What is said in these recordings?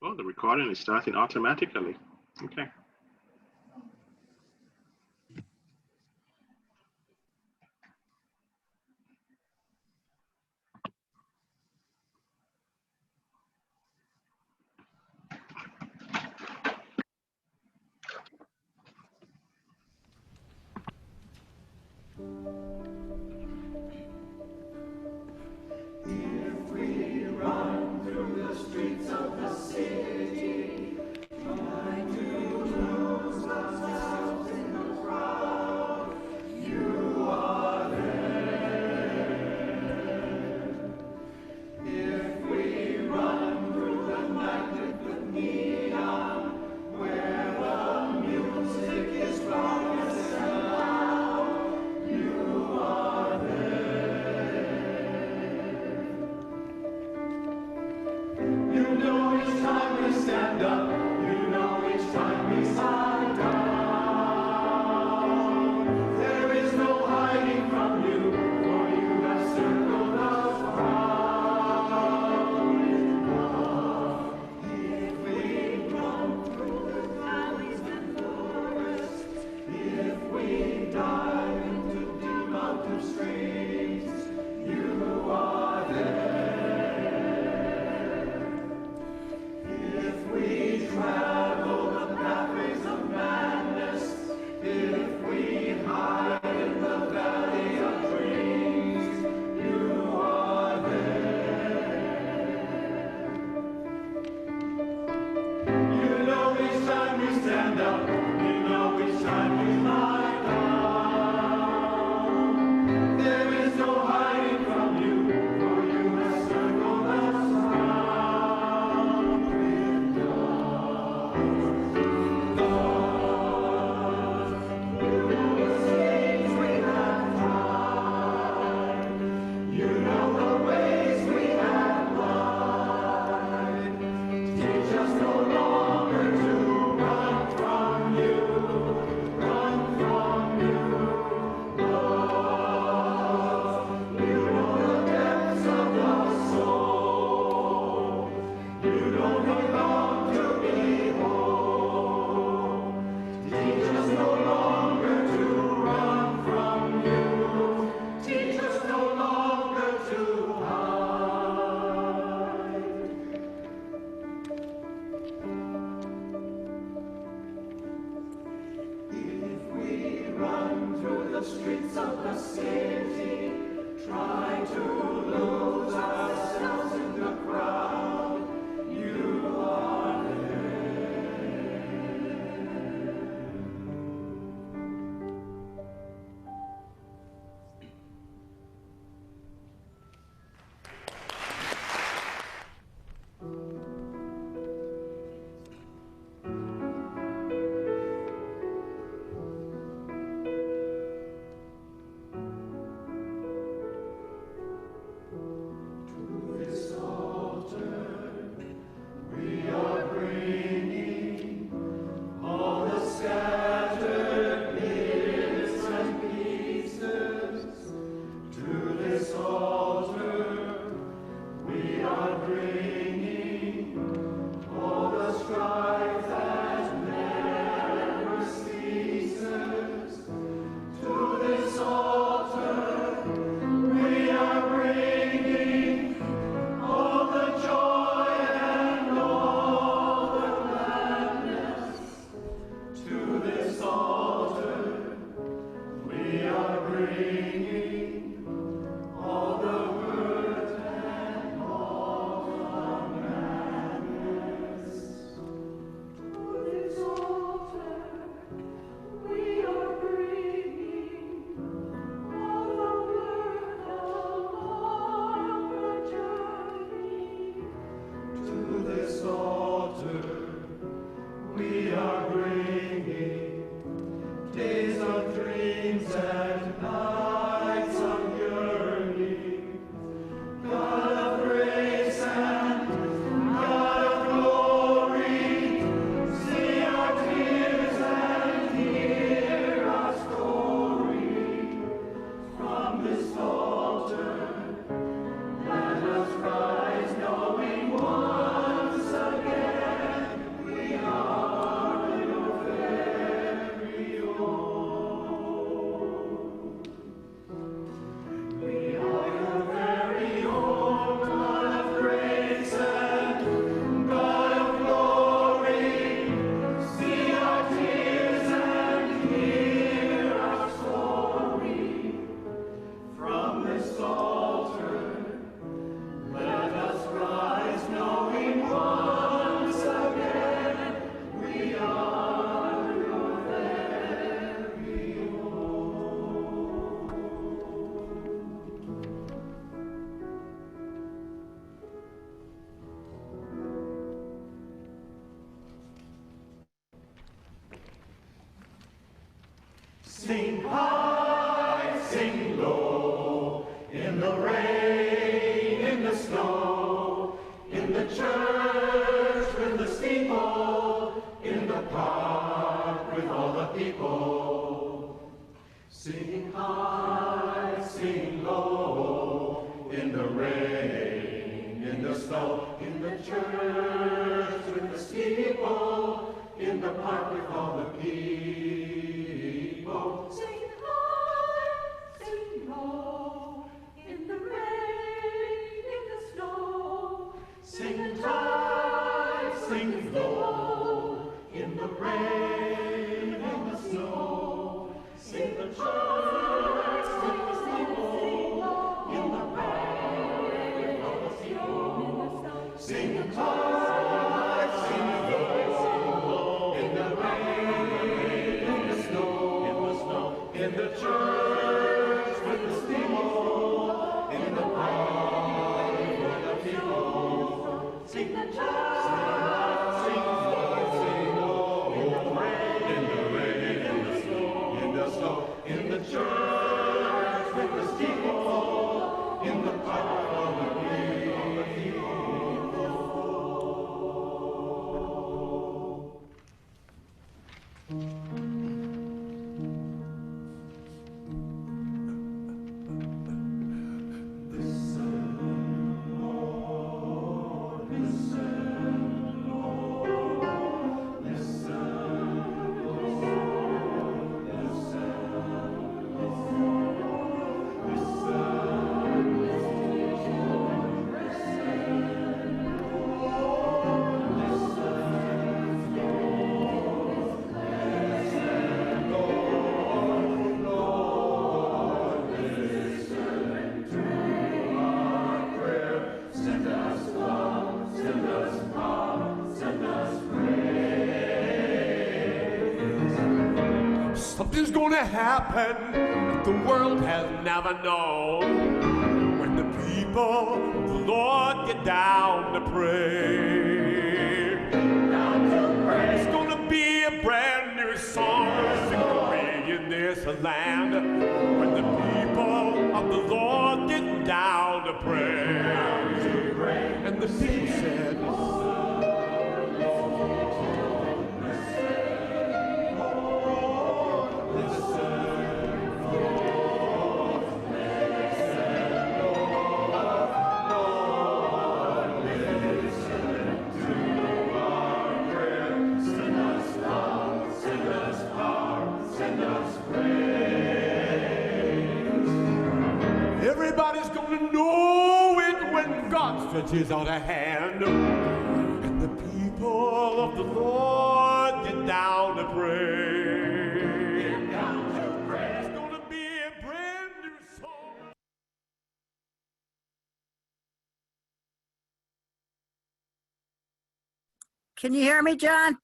Oh, the recording is starting automatically. Okay. If we run through the streets of the city, trying to lose ourselves in the crowd, you are there. If we run through the night lit with neon, where the music is raucous and loud, you are there. You know each time we stand up, you know each time we side down. There is no hiding from you, for you have circled us round. If we run through the valleys and forests, if we dive into deep mountain streams, you are there. If we travel the pathways of madness, if we hide in the valley of dreams, you are there. You know each time we stand up, you know each time we lie down. There is no hiding from you, for you have circled us round with love. You know the schemes we have tried. You know the ways we have lied. Teach us no longer to run from you, love. You know the depths of the soul. You don't need long to be whole. Teach us no longer to run from you. Teach us no longer to hide. If we run through the streets of the city, try to lose ourselves in the crowd, you are there. To this altar, we are bringing all the scattered bits and pieces. To this altar, we are bringing all the strife that never ceases. To this altar, we are bringing all the joy and all the gladness. To this altar, we are bringing all the hurt and all the Sing high, sing low, in the rain, in the snow, in the church with the steeple, in the park with all the people. Sing high, sing low, in the rain, in the snow, in the church with the steeple, in the park with all the people. Sing high, sing low, in the rain, in the snow. Sing high, sing low, in the rain, in the snow. Sing the church with the steeple, in the park with all the people. Sing high, sing low, in the rain, in the snow, in the church with the steeple, in the park with all the people. Sing the church, sing low, in the rain, in the snow, in the church with the steeple, in the park with all the people. Something's gonna happen that the world has never known when the people of the Lord get down to pray. It's gonna be a brand new song singing in this land when the people of the Lord get down to pray. And the people said, everybody's gonna know it when God stretches out a hand and the people of the Lord get down to pray. Get down to pray. It's gonna be a brand new song. Can you hear me, John?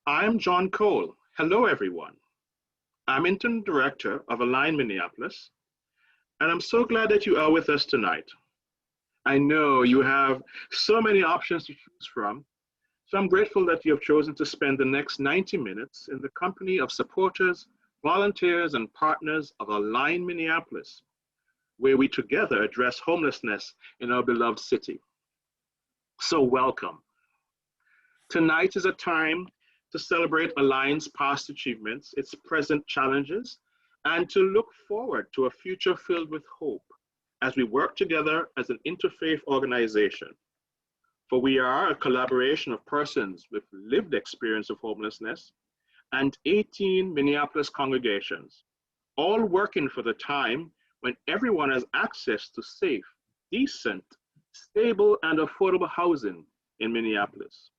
I'm John Cole. Hello, everyone. I'm Interim Director of Align Minneapolis, and I'm so glad that you are with us tonight. I know you have so many options to choose from, so I'm grateful that you have chosen to spend the next 90 minutes in the company of supporters, volunteers, and partners of Align Minneapolis, where we together address homelessness in our beloved city. So welcome. Tonight is a time to celebrate Align's past achievements, its present challenges, and to look forward to a future filled with hope as we work together as an interfaith organization. For we are a collaboration of persons with lived experience of homelessness and 18 Minneapolis congregations, all working for the time when everyone has access to safe, decent, stable, and affordable housing in Minneapolis.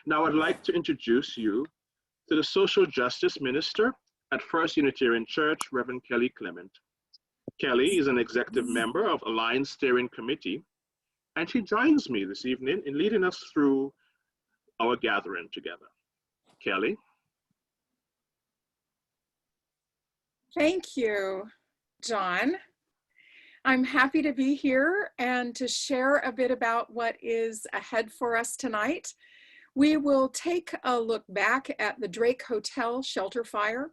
Now I'd like to introduce you to the Social Justice Minister at First Unitarian Church, Reverend Kelly Clement. Kelly is an executive member of Alliance Steering Committee, and she joins me this evening in leading us through our gathering together. Kelly? Thank you, John. I'm happy to be here and to share a bit about what is ahead for us tonight. We will take a look back at the Drake Hotel shelter fire.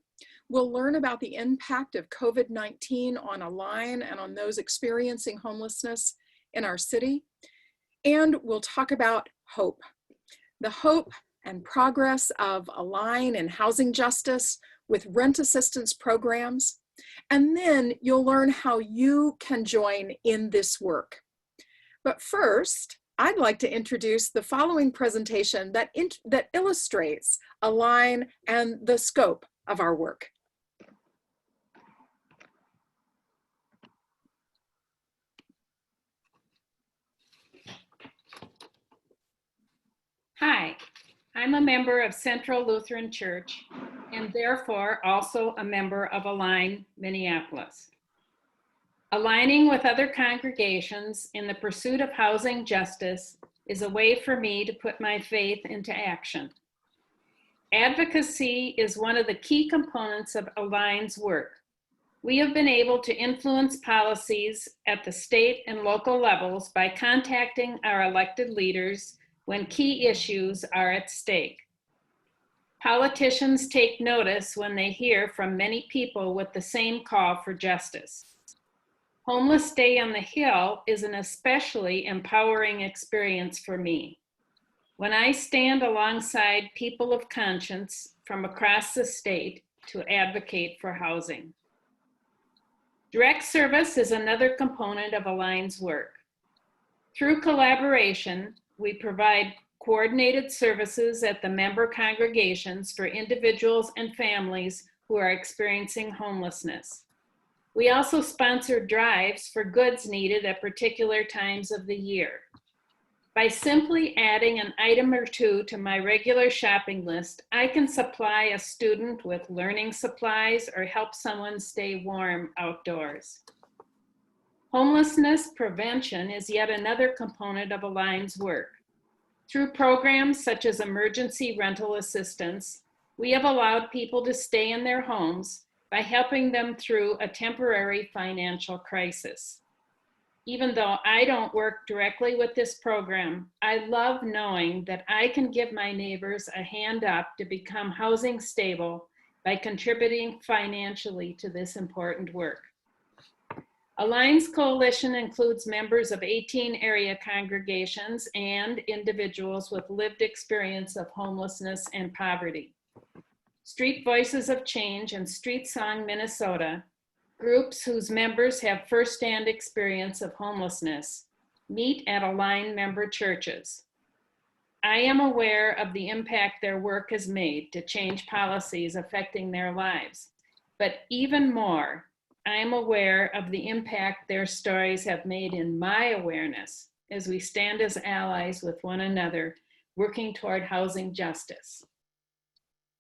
We'll learn about the impact of COVID-19 on Align and on those experiencing homelessness in our city. And we'll talk about hope, the hope and progress of Align in housing justice with rent assistance programs. And then you'll learn how you can join in this work. But first, I'd like to introduce the following presentation that illustrates Align and the scope of our work. Hi, I'm a member of Central Lutheran Church and therefore also a member of Align Minneapolis. Aligning with other congregations in the pursuit of housing justice is a way for me to put my faith into action. Advocacy is one of the key components of Align's work. We have been able to influence policies at the state and local levels by contacting our elected leaders when key issues are at stake. Politicians take notice when they hear from many people with the same call for justice. Homeless Day on the Hill is an especially empowering experience for me. When I stand alongside people of conscience from across the state to advocate for housing. Direct service is another component of Align's work. Through collaboration, we provide coordinated services at the member congregations for individuals and families who are experiencing homelessness. We also sponsor drives for goods needed at particular times of the year. By simply adding an item or two to my regular shopping list, I can supply a student with learning supplies or help someone stay warm outdoors. Homelessness prevention is yet another component of Align's work. Through programs such as emergency rental assistance, we have allowed people to stay in their homes by helping them through a temporary financial crisis. Even though I don't work directly with this program, I love knowing that I can give my neighbors a hand up to become housing stable by contributing financially to this important work. Align's coalition includes members of 18 area congregations and individuals with lived experience of homelessness and poverty. Street Voices of Change and Street Song Minnesota, groups whose members have firsthand experience of homelessness, meet at Align member churches. I am aware of the impact their work has made to change policies affecting their lives, but even more, I am aware of the impact their stories have made in my awareness as we stand as allies with one another, working toward housing justice.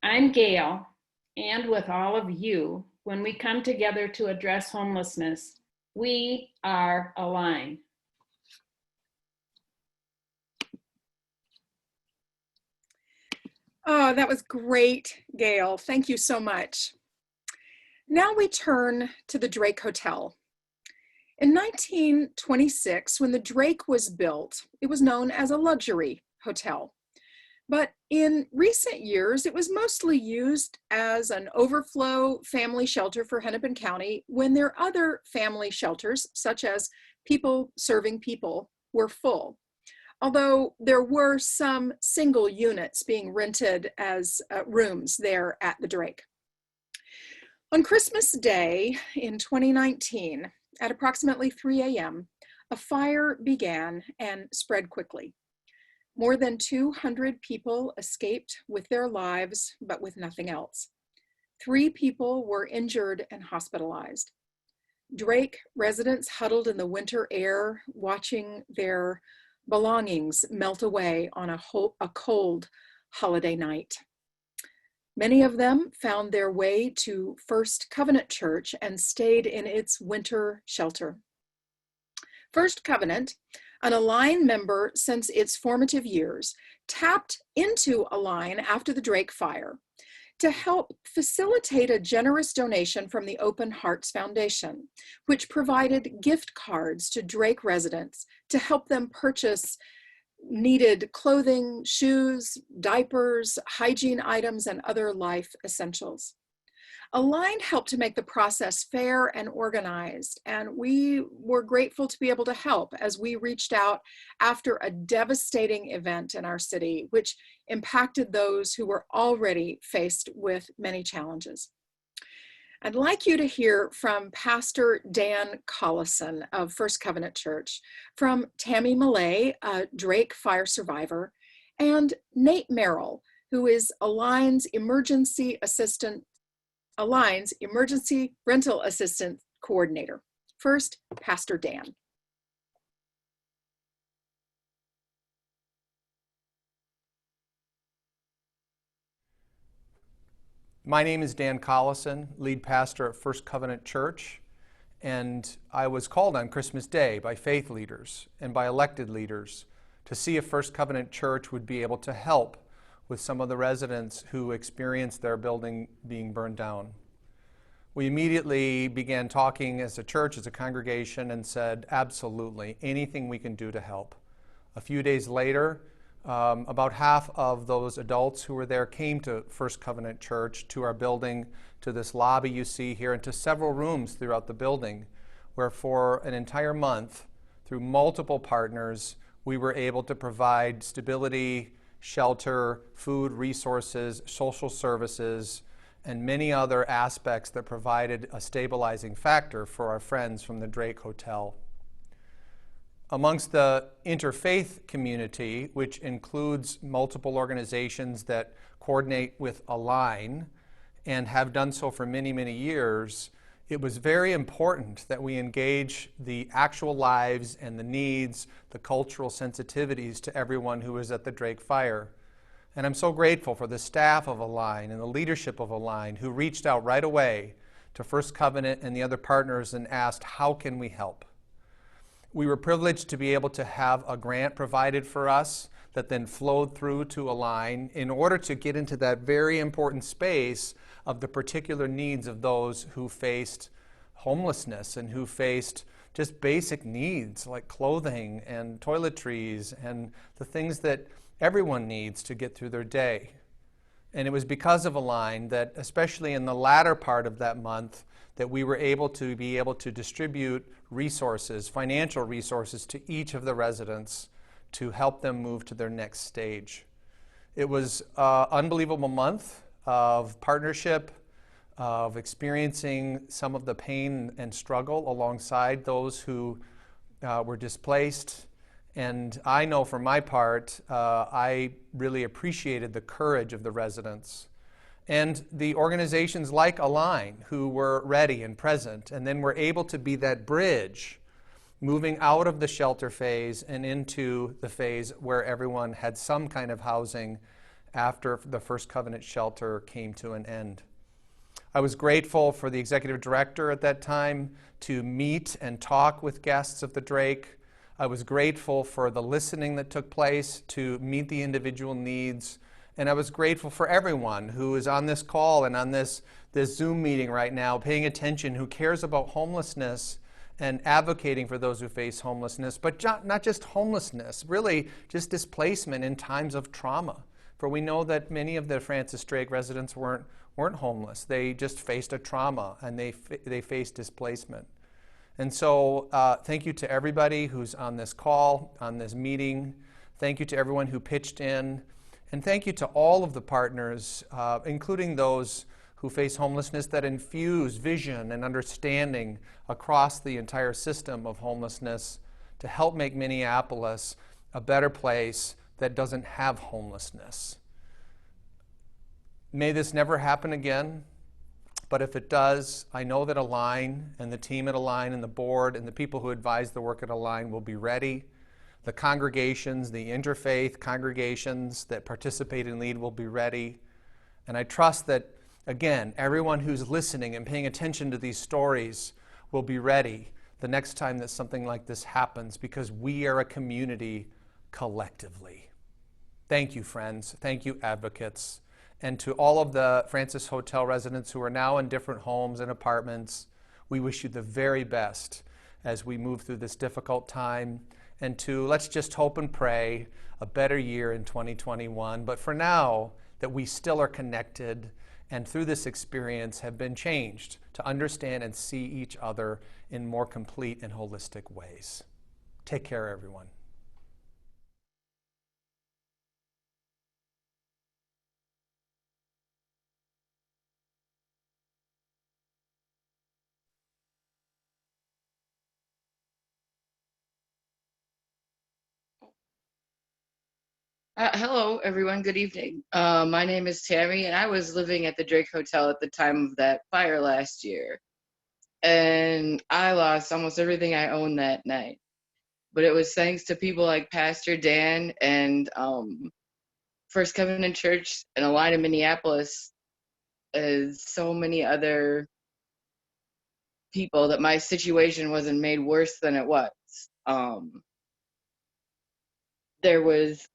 I'm Gail, and with all of you, when we come together to address homelessness, we are Align. Oh, that was great, Gail. Thank you so much. Now we turn to the Drake Hotel. In 1926, when the Drake was built, it was known as a luxury hotel. But in recent years, it was mostly used as an overflow family shelter for Hennepin County when their other family shelters, such as People Serving People, were full. Although there were some single units being rented as rooms there at the Drake. On Christmas Day in 2019, at approximately 3 a.m., a fire began and spread quickly. More than 200 people escaped with their lives, but with nothing else. 3 people were injured and hospitalized. Drake residents huddled in the winter air, watching their belongings melt away on a cold holiday night. Many of them found their way to First Covenant Church and stayed in its winter shelter. First Covenant, an Align member since its formative years, tapped into Align after the Drake fire to help facilitate a generous donation from the Open Hearts Foundation, which provided gift cards to Drake residents to help them purchase needed clothing, shoes, diapers, hygiene items, and other life essentials. Align helped to make the process fair and organized, and we were grateful to be able to help as we reached out after a devastating event in our city, which impacted those who were already faced with many challenges. I'd like you to hear from Pastor Dan Collison of First Covenant Church, from Tammy Millay, a Drake fire survivor, and Nate Merrill, who is Align's Emergency Rental Assistant Coordinator. First, Pastor Dan. My name is Dan Collison, lead pastor at First Covenant Church, and I was called on Christmas Day by faith leaders and by elected leaders to see if First Covenant Church would be able to help with some of the residents who experienced their building being burned down. We immediately began talking as a church, as a congregation, and said, absolutely, anything we can do to help. A few days later, about half of those adults who were there came to First Covenant Church, to our building, to this lobby you see here, and to several rooms throughout the building, where for an entire month, through multiple partners, we were able to provide stability, shelter, food, resources, social services, and many other aspects that provided a stabilizing factor for our friends from the Drake Hotel. Amongst the interfaith community, which includes multiple organizations that coordinate with Align and have done so for many, many years, it was very important that we engage the actual lives and the needs, the cultural sensitivities to everyone who was at the Drake fire. And I'm so grateful for the staff of Align and the leadership of Align who reached out right away to First Covenant and the other partners and asked, how can we help? We were privileged to be able to have a grant provided for us that then flowed through to Align in order to get into that very important space of the particular needs of those who faced homelessness and who faced just basic needs like clothing and toiletries and the things that everyone needs to get through their day. And it was because of Align that, especially in the latter part of that month, that we were able to distribute resources, financial resources, to each of the residents to help them move to their next stage. It was an unbelievable month of partnership, of experiencing some of the pain and struggle alongside those who were displaced. And I know for my part, I really appreciated the courage of the residents and the organizations like Align who were ready and present and then were able to be that bridge moving out of the shelter phase and into the phase where everyone had some kind of housing after the First Covenant shelter came to an end. I was grateful for the executive director at that time to meet and talk with guests of the Drake. I was grateful for the listening that took place to meet the individual needs. And I was grateful for everyone who is on this call and on this Zoom meeting right now, paying attention, who cares about homelessness and advocating for those who face homelessness, but not just homelessness, really just displacement in times of trauma. For we know that many of the Francis Drake residents weren't homeless. They just faced a trauma and they faced displacement. And so thank you to everybody who's on this call, on this meeting. Thank you to everyone who pitched in. And thank you to all of the partners, including those who face homelessness, that infuse vision and understanding across the entire system of homelessness to help make Minneapolis a better place that doesn't have homelessness. May this never happen again, but if it does, I know that Align and the team at Align and the board and the people who advise the work at Align will be ready. The congregations, the interfaith congregations that participate and lead will be ready. And I trust that, again, everyone who's listening and paying attention to these stories will be ready the next time that something like this happens, because we are a community collectively. Thank you, friends. Thank you, advocates. And to all of the Francis Hotel residents who are now in different homes and apartments, we wish you the very best as we move through this difficult time. And to, let's just hope and pray, a better year in 2021. But for now, that we still are connected and through this experience have been changed to understand and see each other in more complete and holistic ways. Take care, everyone. Hello, everyone. Good evening. My name is Tammy, and I was living at the Drake Hotel at the time of that fire last year. And I lost almost everything I owned that night. But it was thanks to people like Pastor Dan and First Covenant Church and a line in Minneapolis, as so many other people, that my situation wasn't made worse than it was. There was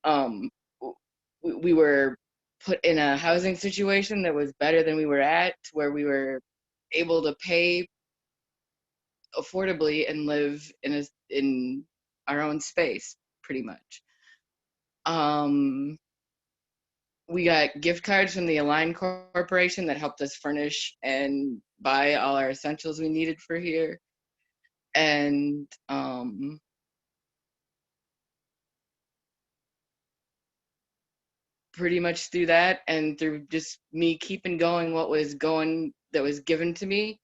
we were put in a housing situation that was better than we were at, where we were able to pay affordably and live in our own space, pretty much. We got gift cards from the Align Corporation that helped us furnish and buy all our essentials we needed for here. And pretty much through that and through just me keeping going that was given to me,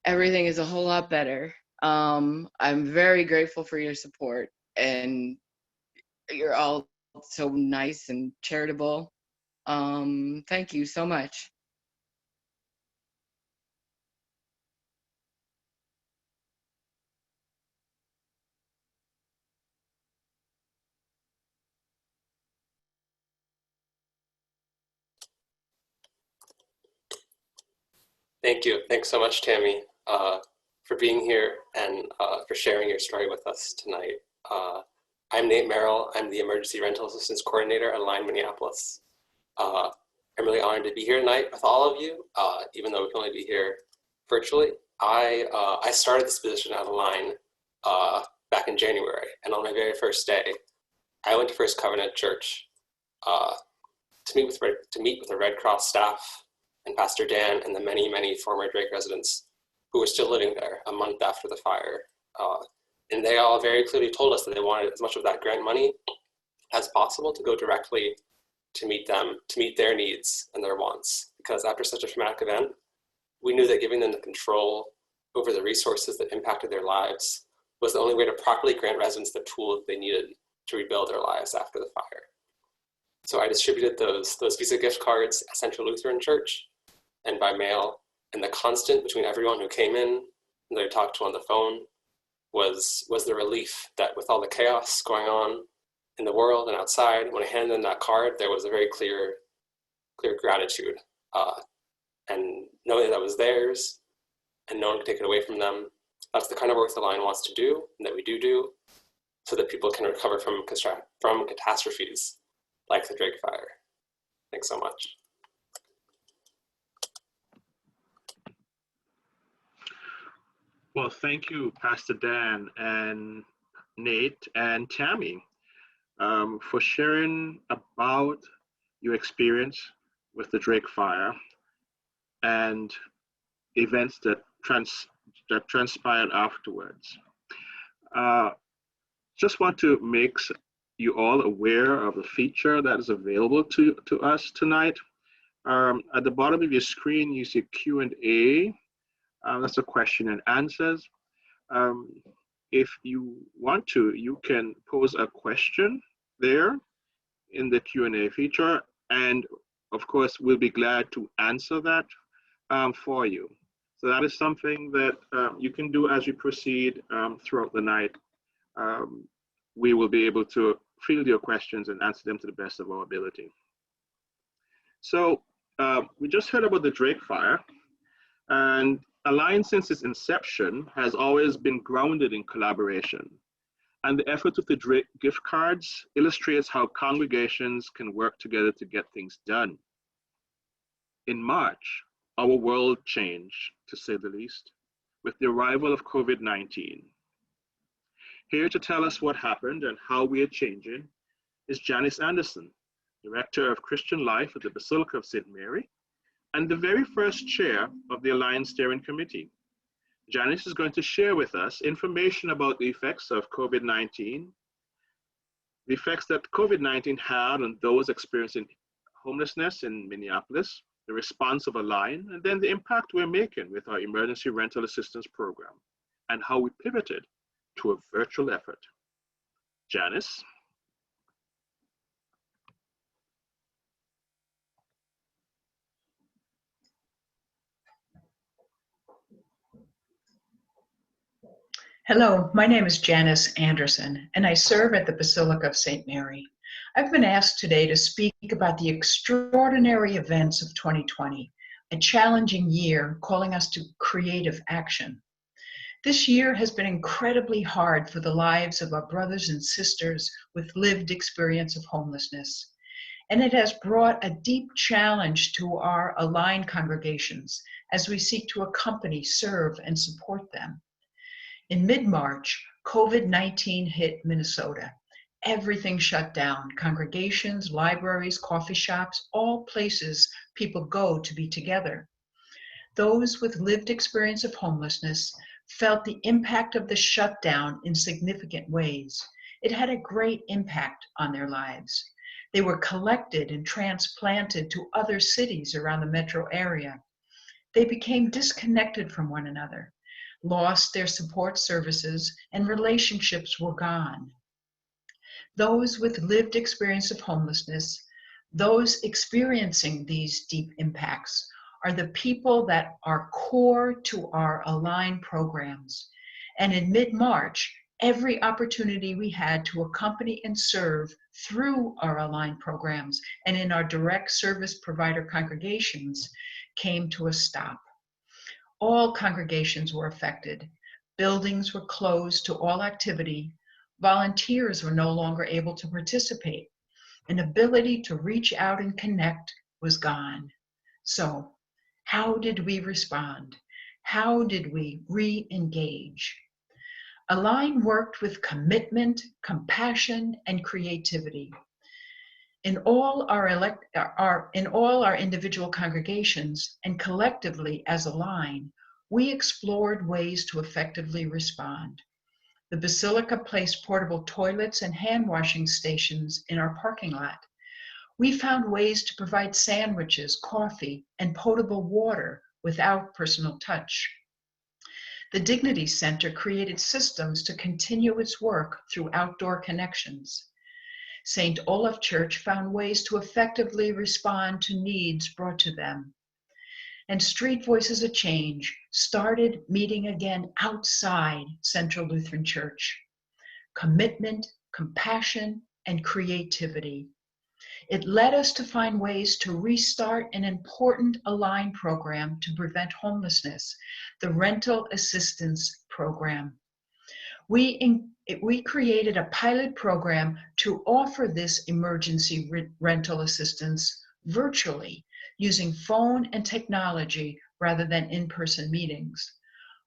everything is a whole lot better. I'm very grateful for your support, and you're all so nice and charitable. Thank you so much. Thank you. Thanks so much, Tammy, for being here and for sharing your story with us tonight. I'm Nate Merrill. I'm the Emergency Rental Assistance Coordinator at Align Minneapolis. I'm really honored to be here tonight with all of you, even though we can only be here virtually. I started this position at Align back in January, and on my very first day, I went to First Covenant Church to meet with the Red Cross staff and Pastor Dan and the many, many former Drake residents who were still living there a month after the fire. And they all very clearly told us that they wanted as much of that grant money as possible to go directly to meet them, to meet their needs and their wants. Because after such a traumatic event, we knew that giving them the control over the resources that impacted their lives was the only way to properly grant residents the tools they needed to rebuild their lives after the fire. So I distributed those Visa gift cards at Central Lutheran Church and by mail, and the constant between everyone who came in and that I talked to on the phone was the relief that with all the chaos going on in the world and outside, when I handed them that card, there was a very clear gratitude. And knowing that was theirs and no one could take it away from them, that's the kind of work the line wants to do and that we do so that people can recover from catastrophes like the Drake fire. Thanks so much. Well, thank you, Pastor Dan and Nate and Tammy, for sharing about your experience with the Drake fire and events that transpired afterwards. Just want to make you all aware of the feature that is available to us tonight. At the bottom of your screen, you see Q&A. That's a question and answers. If you want to, you can pose a question there in the Q&A feature, and of course, we'll be glad to answer that for you. So that is something that you can do as you proceed throughout the night. We will be able to field your questions and answer them to the best of our ability. So we just heard about the Drake fire, and Align, since its inception, has always been grounded in collaboration. And the effort of the Drake gift cards illustrates how congregations can work together to get things done. In March, our world changed, to say the least, with the arrival of COVID-19. Here to tell us what happened and how we are changing is Janice Anderson, Director of Christian Life at the Basilica of St. Mary and the very first chair of the Alliance Steering Committee. Janice is going to share with us information about the effects of COVID-19, the effects that COVID-19 had on those experiencing homelessness in Minneapolis, the response of Align, and then the impact we're making with our emergency rental assistance program, and how we pivoted to a virtual effort. Janice? Hello, my name is Janice Anderson, and I serve at the Basilica of St. Mary. I've been asked today to speak about the extraordinary events of 2020, a challenging year calling us to creative action. This year has been incredibly hard for the lives of our brothers and sisters with lived experience of homelessness, and it has brought a deep challenge to our aligned congregations as we seek to accompany, serve, and support them. In mid-March, COVID-19 hit Minnesota. Everything shut down. Congregations, libraries, coffee shops, all places people go to be together. Those with lived experience of homelessness felt the impact of the shutdown in significant ways. It had a great impact on their lives. They were collected and transplanted to other cities around the metro area. They became disconnected from one another, lost their support services, and relationships were gone. Those with lived experience of homelessness, those experiencing these deep impacts, are the people that are core to our Align programs. And in mid-March, every opportunity we had to accompany and serve through our Align programs and in our direct service provider congregations came to a stop. All congregations were affected. Buildings were closed to all activity. Volunteers were no longer able to participate. An ability to reach out and connect was gone. So, how did we respond? How did we re-engage? Align worked with commitment, compassion, and creativity. In all our individual congregations and collectively as Align, we explored ways to effectively respond. The Basilica placed portable toilets and hand washing stations in our parking lot. We found ways to provide sandwiches, coffee, and potable water without personal touch. The Dignity Center created systems to continue its work through outdoor connections. St. Olaf Church found ways to effectively respond to needs brought to them. And Street Voices of Change started meeting again outside Central Lutheran Church. Commitment, compassion, and creativity. It led us to find ways to restart an important Align program to prevent homelessness, the Rental Assistance Program. We created a pilot program to offer this emergency rental assistance virtually using phone and technology rather than in-person meetings.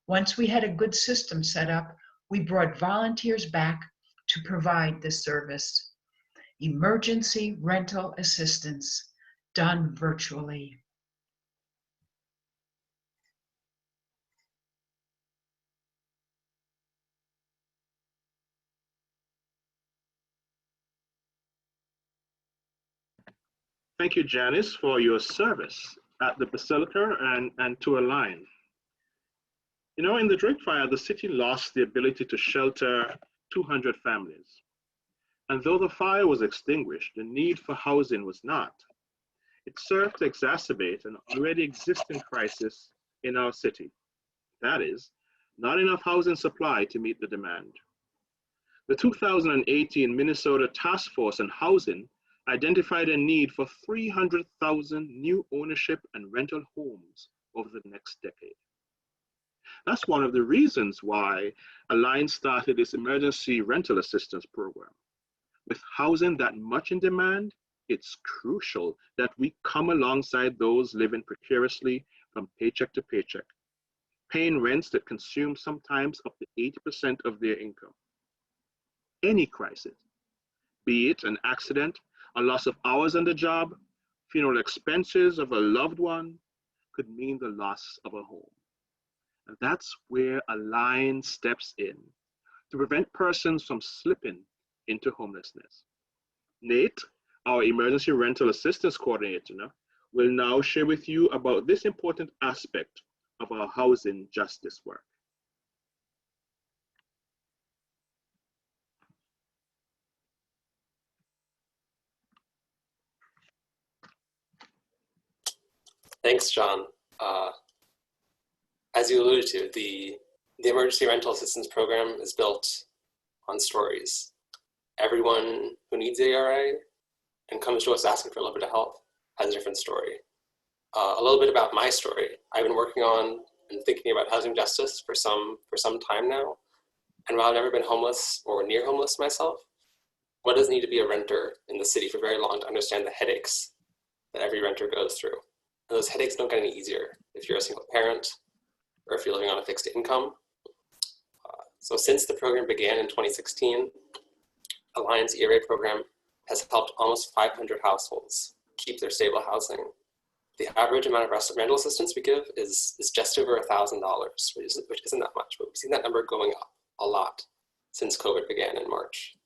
Once we had a good system set up, we brought volunteers back to provide this service. Emergency rental assistance done virtually. Thank you, Janice, for your service at the Basilica and to Align. You know, in the Drake fire, the city lost the ability to shelter 200 families. And though the fire was extinguished, the need for housing was not. It served to exacerbate an already existing crisis in our city. That is, not enough housing supply to meet the demand. The 2018 Minnesota Task Force on Housing identified a need for 300,000 new ownership and rental homes over the next decade. That's one of the reasons why Align started this emergency rental assistance program. With housing that much in demand, it's crucial that we come alongside those living precariously from paycheck to paycheck, paying rents that consume sometimes up to 80% of their income. Any crisis, be it an accident, a loss of hours on the job, funeral expenses of a loved one, could mean the loss of a home. And that's where a line steps in to prevent persons from slipping into homelessness. Nate, our emergency rental assistance coordinator, will now share with you about this important aspect of our housing justice work. Thanks, John. As you alluded to, the Emergency Rental Assistance Program is built on stories. Everyone who needs ARA and comes to us asking for a little bit of help has a different story. A little bit about my story. I've been working on and thinking about housing justice for some time now. And while I've never been homeless or near homeless myself, what does it need to be a renter in the city for very long to understand the headaches that every renter goes through? And those headaches don't get any easier if you're a single parent or if you're living on a fixed income. So since the program began in 2016, Alliance ERA program has helped almost 500 households keep their stable housing. The average amount of rental assistance we give is just over $1,000, which isn't that much, but we've seen that number going up a lot since COVID began in March.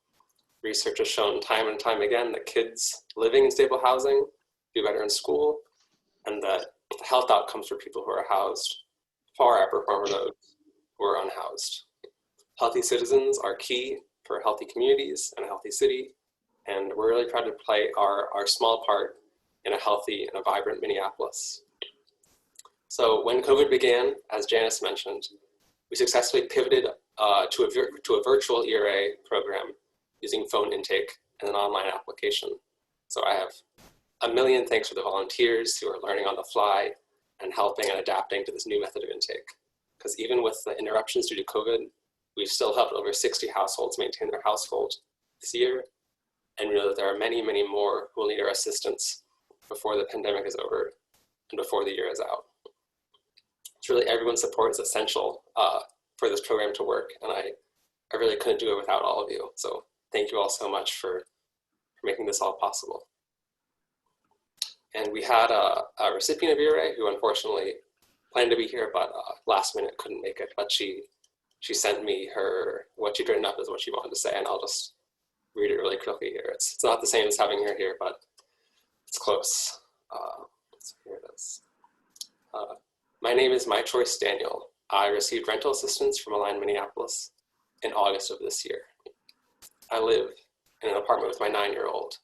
Research has shown time and time again that kids living in stable housing do better in school, and that the health outcomes for people who are housed far outperform those who are unhoused. Healthy citizens are key for healthy communities and a healthy city, and we're really proud to play our small part in a healthy and a vibrant Minneapolis. So when COVID began, as Janice mentioned, we successfully pivoted to a virtual ERA program using phone intake and an online application. So I have a million thanks for the volunteers who are learning on the fly and helping and adapting to this new method of intake. Because even with the interruptions due to COVID, we've still helped over 60 households maintain their household this year. And we know that there are many, many more who will need our assistance before the pandemic is over and before the year is out. It's really everyone's support is essential for this program to work. And I really couldn't do it without all of you. So thank you all so much for making this all possible. And we had a recipient of ERA who unfortunately planned to be here, but last minute couldn't make it. But she sent me what she'd written up is what she wanted to say, and I'll just read it really quickly here. It's not the same as having her here, but it's close. So here it is. My name is My Choice Daniel. I received rental assistance from Align Minneapolis in August of this year. I live in an apartment with my 9-year-old.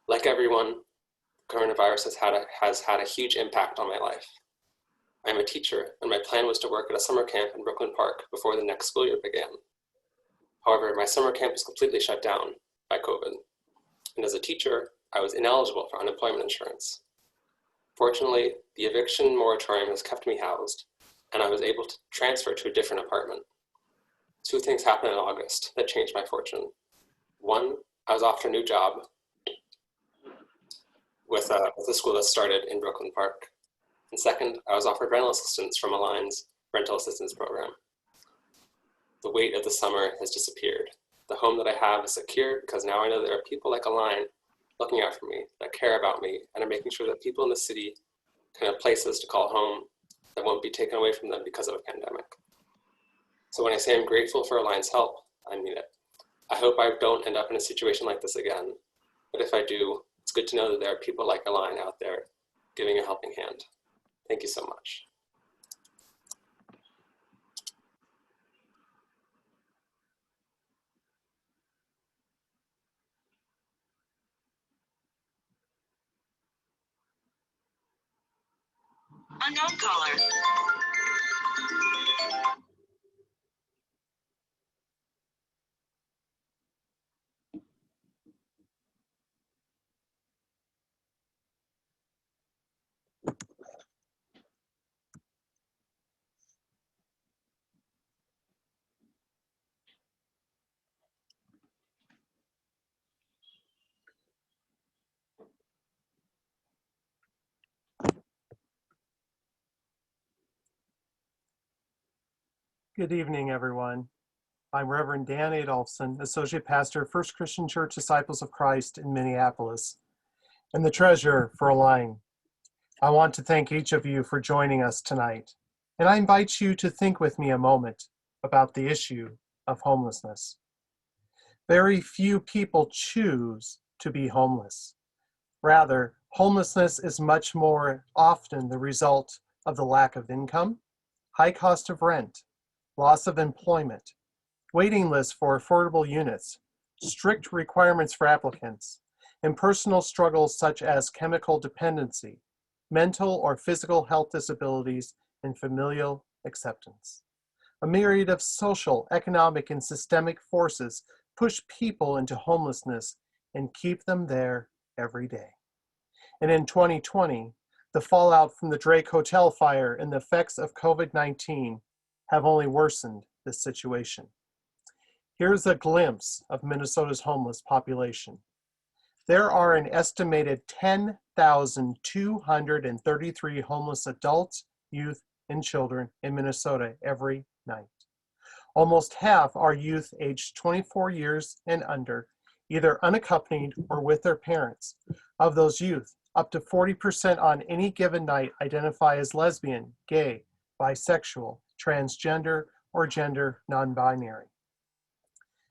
Like everyone, coronavirus has had a huge impact on my life. I'm a teacher, and my plan was to work at a summer camp in Brooklyn Park before the next school year began. However, my summer camp was completely shut down by COVID, and as a teacher, I was ineligible for unemployment insurance. Fortunately, the eviction moratorium has kept me housed, and I was able to transfer to a different apartment. 2 things happened in August that changed my fortune. 1, I was offered a new job with a school that started in Brooklyn Park. And second, I was offered rental assistance from Align's rental assistance program. The weight of the summer has disappeared. The home that I have is secure because now I know there are people like Align looking out for me, that care about me, and are making sure that people in the city can have places to call home that won't be taken away from them because of a pandemic. So when I say I'm grateful for Align's help, I mean it. I hope I don't end up in a situation like this again, but if I do, it's good to know that there are people like Align out there giving a helping hand. Thank you so much. Unknown caller. Good evening, everyone. I'm Reverend Dan Adolphson, Associate Pastor of First Christian Church Disciples of Christ in Minneapolis, and the treasurer for Align. I want to thank each of you for joining us tonight, and I invite you to think with me a moment about the issue of homelessness. Very few people choose to be homeless. Rather, homelessness is much more often the result of the lack of income, high cost of rent, loss of employment, waiting lists for affordable units, strict requirements for applicants, and personal struggles such as chemical dependency, mental or physical health disabilities, and familial acceptance. A myriad of social, economic, and systemic forces push people into homelessness and keep them there every day. And in 2020, the fallout from the Drake Hotel fire and the effects of COVID-19 have only worsened this situation. Here's a glimpse of Minnesota's homeless population. There are an estimated 10,233 homeless adults, youth, and children in Minnesota every night. Almost half are youth aged 24 years and under, either unaccompanied or with their parents. Of those youth, up to 40% on any given night identify as lesbian, gay, bisexual, transgender, or gender non-binary.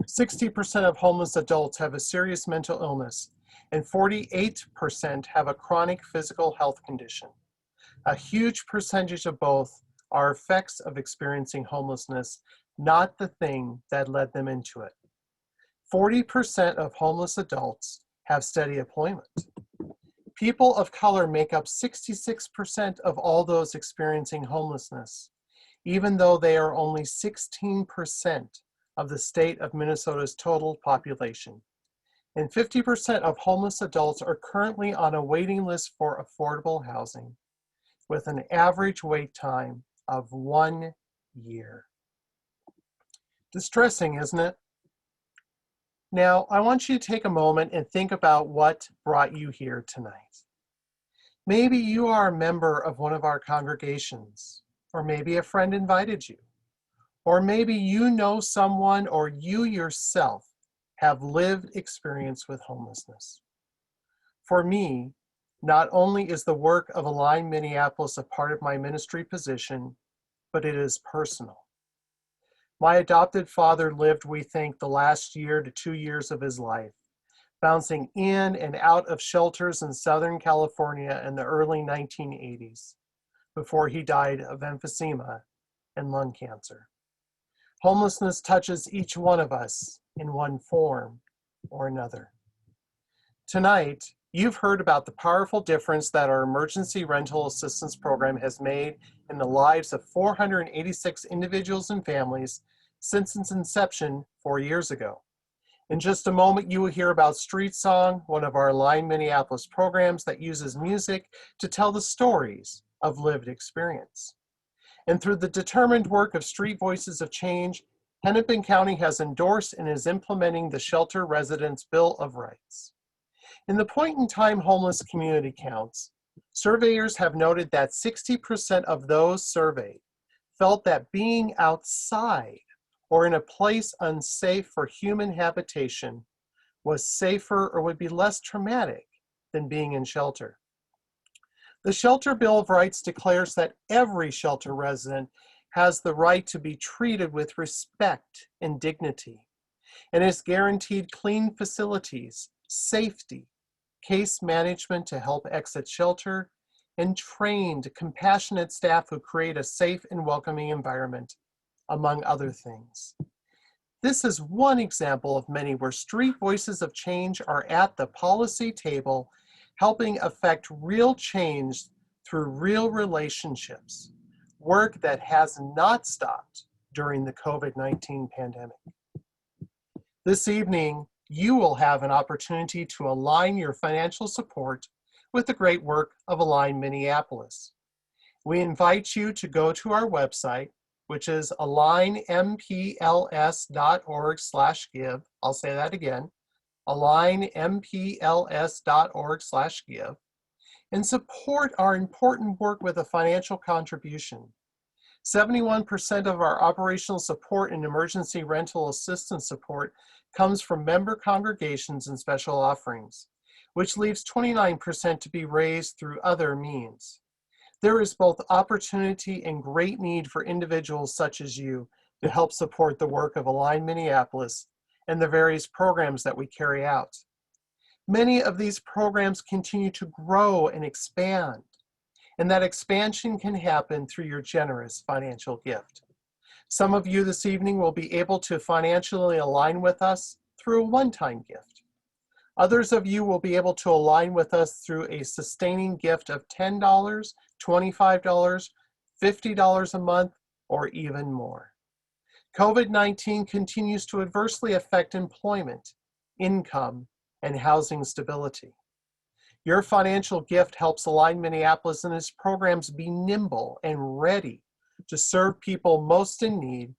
60% of homeless adults have a serious mental illness, and 48% have a chronic physical health condition. A huge percentage of both are effects of experiencing homelessness, not the thing that led them into it. 40% of homeless adults have steady employment. People of color make up 66% of all those experiencing homelessness, even though they are only 16% of the state of Minnesota's total population. And 50% of homeless adults are currently on a waiting list for affordable housing, with an average wait time of 1 year. Distressing, isn't it? Now, I want you to take a moment and think about what brought you here tonight. Maybe you are a member of one of our congregations, or maybe a friend invited you, or maybe you know someone or you yourself have lived experience with homelessness. For me, not only is the work of Align Minneapolis a part of my ministry position, but it is personal. My adopted father lived, we think, the last year to 2 years of his life, bouncing in and out of shelters in Southern California in the early 1980s, before he died of emphysema and lung cancer. Homelessness touches each one of us in one form or another. Tonight, you've heard about the powerful difference that our emergency rental assistance program has made in the lives of 486 individuals and families since its inception 4 years ago. In just a moment, you will hear about Street Song, one of our Align Minneapolis programs that uses music to tell the stories of lived experience. And through the determined work of Street Voices of Change, Hennepin County has endorsed and is implementing the Shelter Residents Bill of Rights. In the point-in-time homeless community counts, surveyors have noted that 60% of those surveyed felt that being outside or in a place unsafe for human habitation was safer or would be less traumatic than being in shelter. The Shelter Bill of Rights declares that every shelter resident has the right to be treated with respect and dignity, and is guaranteed clean facilities, safety, case management to help exit shelter, and trained, compassionate staff who create a safe and welcoming environment, among other things. This is one example of many where Street Voices of Change are at the policy table, helping affect real change through real relationships, work that has not stopped during the COVID-19 pandemic. This evening, you will have an opportunity to align your financial support with the great work of Align Minneapolis. We invite you to go to our website, which is alignmpls.org/give. I'll say that again, alignmpls.org/give, and support our important work with a financial contribution. 71% of our operational support and emergency rental assistance support comes from member congregations and special offerings, which leaves 29% to be raised through other means. There is both opportunity and great need for individuals such as you to help support the work of Align Minneapolis and the various programs that we carry out. Many of these programs continue to grow and expand, and that expansion can happen through your generous financial gift. Some of you this evening will be able to financially align with us through a one-time gift. Others of you will be able to align with us through a sustaining gift of $10, $25, $50 a month, or even more. COVID-19 continues to adversely affect employment, income, and housing stability. Your financial gift helps Align Minneapolis and its programs be nimble and ready to serve people most in need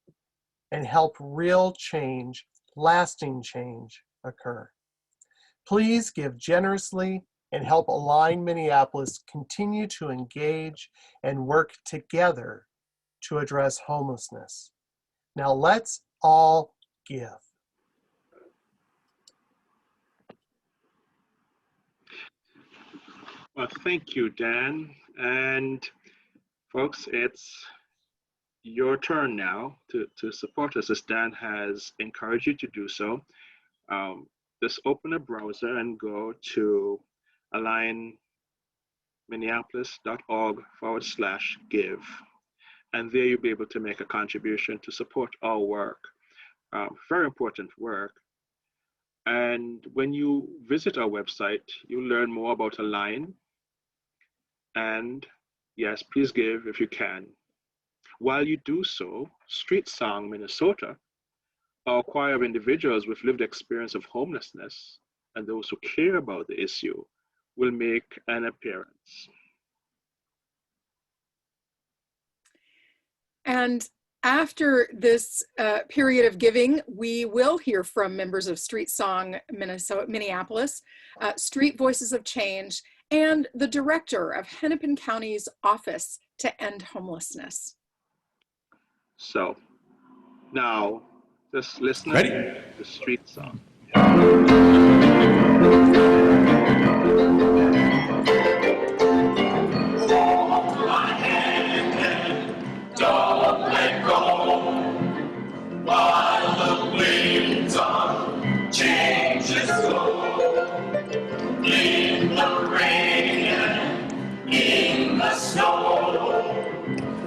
and help real change, lasting change, occur. Please give generously and help Align Minneapolis continue to engage and work together to address homelessness. Now let's all give. Well, thank you, Dan. And folks, it's your turn now to support us as Dan has encouraged you to do so. Just open a browser and go to alignminneapolis.org/give. And there you'll be able to make a contribution to support our work. Very important work. And when you visit our website, you'll learn more about Align. And yes, please give if you can. While you do so, Street Song Minnesota, our choir of individuals with lived experience of homelessness and those who care about the issue, will make an appearance. And after this period of giving, we will hear from members of Street Song Minneapolis, Street Voices of Change, and the director of Hennepin County's Office to End Homelessness. So now, just listen Ready? to the Street Song. Don't let go while the winds of change is slow. In the rain and in the snow,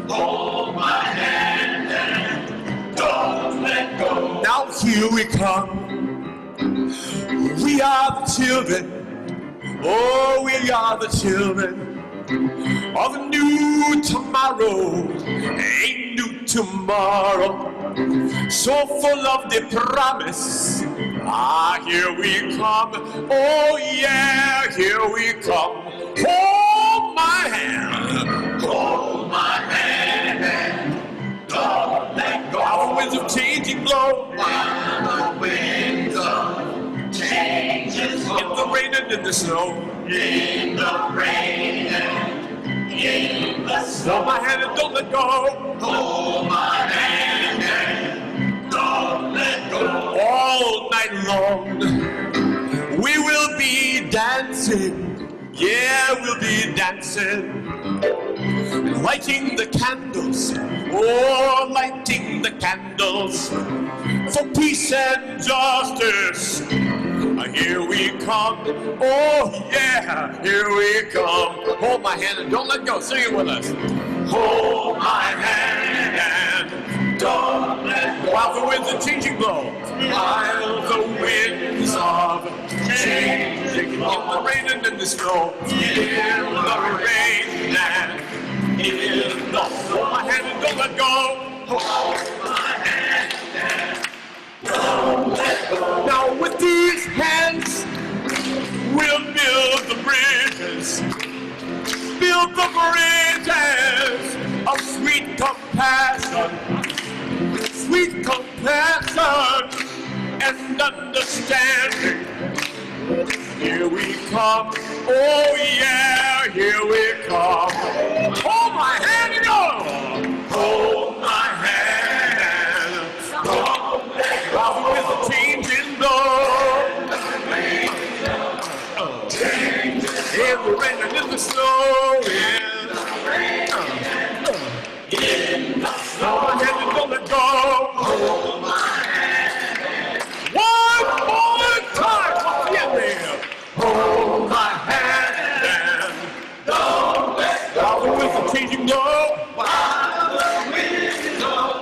hold my hand and don't let go. Now here we come. We are the children. Oh, we are the children of a new tomorrow, a new tomorrow, so full of the promise. Ah, here we come. Oh yeah, here we come. Hold my hand. Hold my hand and don't let go. While the winds of changing blow. While the winds of change is In the rain and in the snow. in the rain and in the snow. Hold my hand and don't let go. Hold my hand and don't let go. All night long, we will be dancing. Yeah, we'll be dancing. Lighting the candles. Oh, lighting the candles for peace and justice. Here we come. Oh, yeah, here we come. Hold my hand and don't let go. Sing it with us. Hold my hand and don't let go. While the winds of changing blow. While the winds of changing blow. In the rain and in the snow. In the rain and in the snow. Hold my hand and don't let go. Hold my hand and don't let go. Now with these hands, we'll build the bridges. Build the bridges of sweet compassion. Sweet compassion and understanding. Here we come. Oh yeah, here we come. Hold my hand and go. Hold by the window.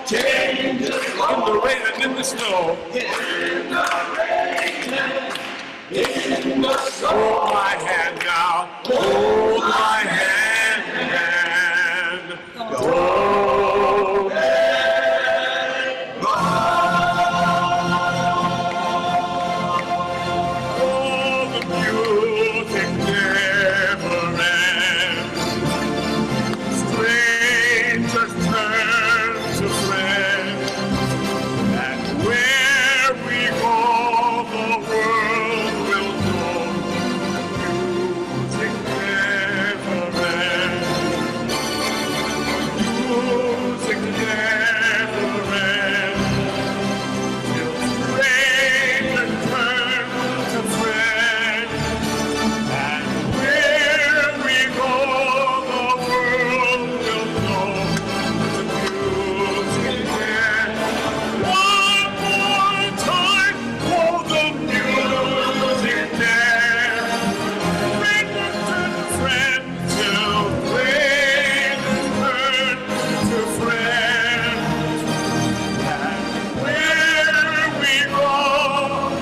Changes in the rain and in the snow. In the rain and in the snow. Hold my hand now. Hold my hand. Go and go. Oh, the music never ends. Strangers turn to friends, and where we go, the world will know. Music never ends. Music never ends. Till strangers turn to friends, and where we go, the world will know. The music never. One more time, for the music never. Strangers turn to friends, till strangers turn to friends. And where we go,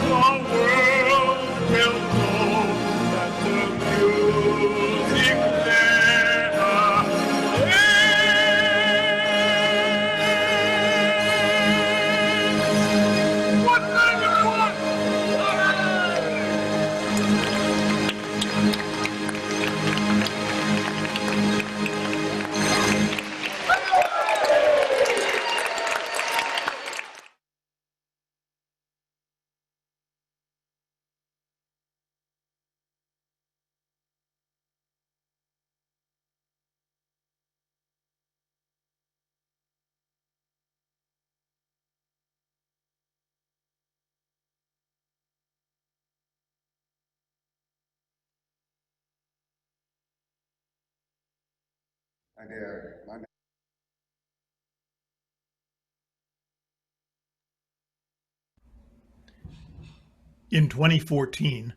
the world will know that the music never ends. One time, everyone! Hi there. In 2014,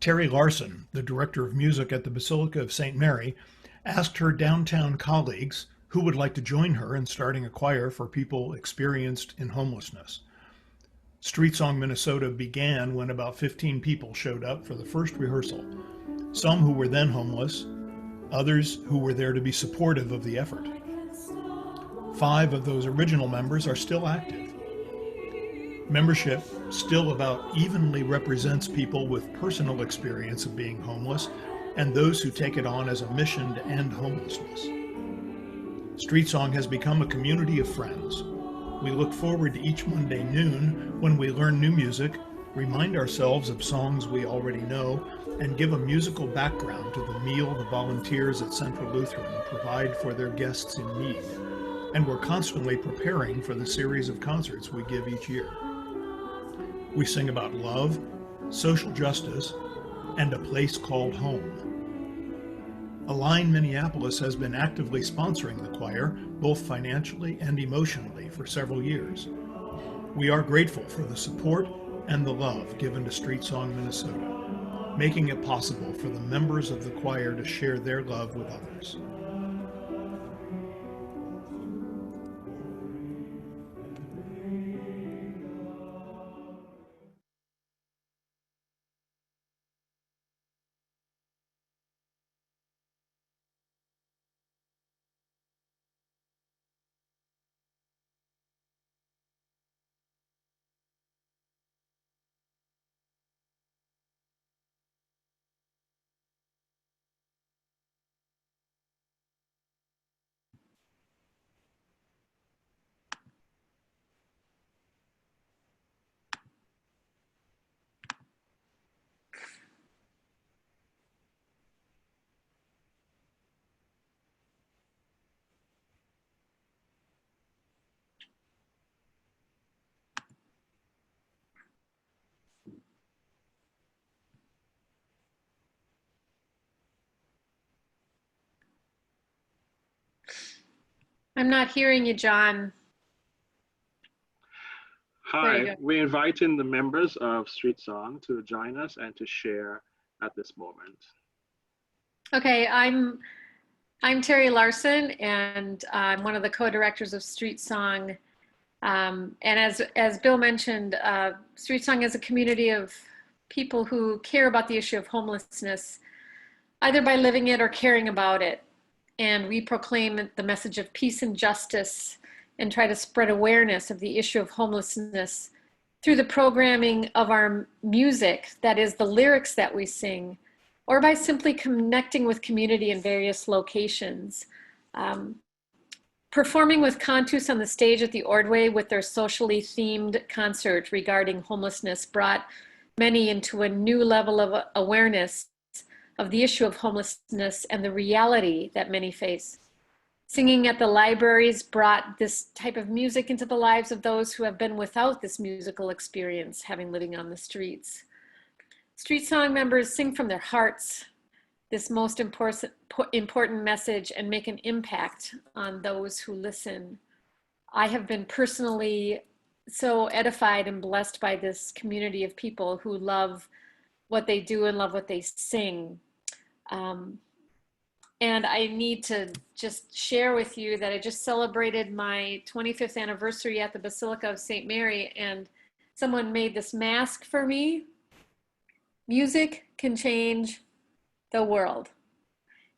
Terry Larson, the director of music at the Basilica of St. Mary, asked her downtown colleagues who would like to join her in starting a choir for people experienced in homelessness. Street Song Minnesota began when about 15 people showed up for the first rehearsal, some who were then homeless, others who were there to be supportive of the effort. 5 of those original members are still active. Membership still about evenly represents people with personal experience of being homeless and those who take it on as a mission to end homelessness. Street Song has become a community of friends. We look forward to each Monday noon when we learn new music, remind ourselves of songs we already know, and give a musical background to the meal the volunteers at Central Lutheran provide for their guests in need. And we're constantly preparing for the series of concerts we give each year. We sing about love, social justice, and a place called home. Align Minneapolis has been actively sponsoring the choir, both financially and emotionally, for several years. We are grateful for the support and the love given to Street Song Minnesota, making it possible for the members of the choir to share their love with others. I'm not hearing you, John. There you Hi, go. we're inviting the members of Street Song to join us and to share at this moment. Okay, I'm I'm Terry Larson, and I'm one of the co-directors of Street Song. And as Bill mentioned, Street Song is a community of people who care about the issue of homelessness, either by living it or caring about it. And we proclaim the message of peace and justice and try to spread awareness of the issue of homelessness through the programming of our music, that is the lyrics that we sing, or by simply connecting with community in various locations. Performing with Cantus on the stage at the Ordway with their socially themed concert regarding homelessness brought many into a new level of awareness of the issue of homelessness and the reality that many face. Singing at the libraries brought this type of music into the lives of those who have been without this musical experience, having living on the streets. Street Song members sing from their hearts this most important message and make an impact on those who listen. I have been personally so edified and blessed by this community of people who love what they do and love what they sing. And I need to just share with you that I just celebrated my 25th anniversary at the Basilica of St. Mary, and someone made this mask for me. Music can change the world.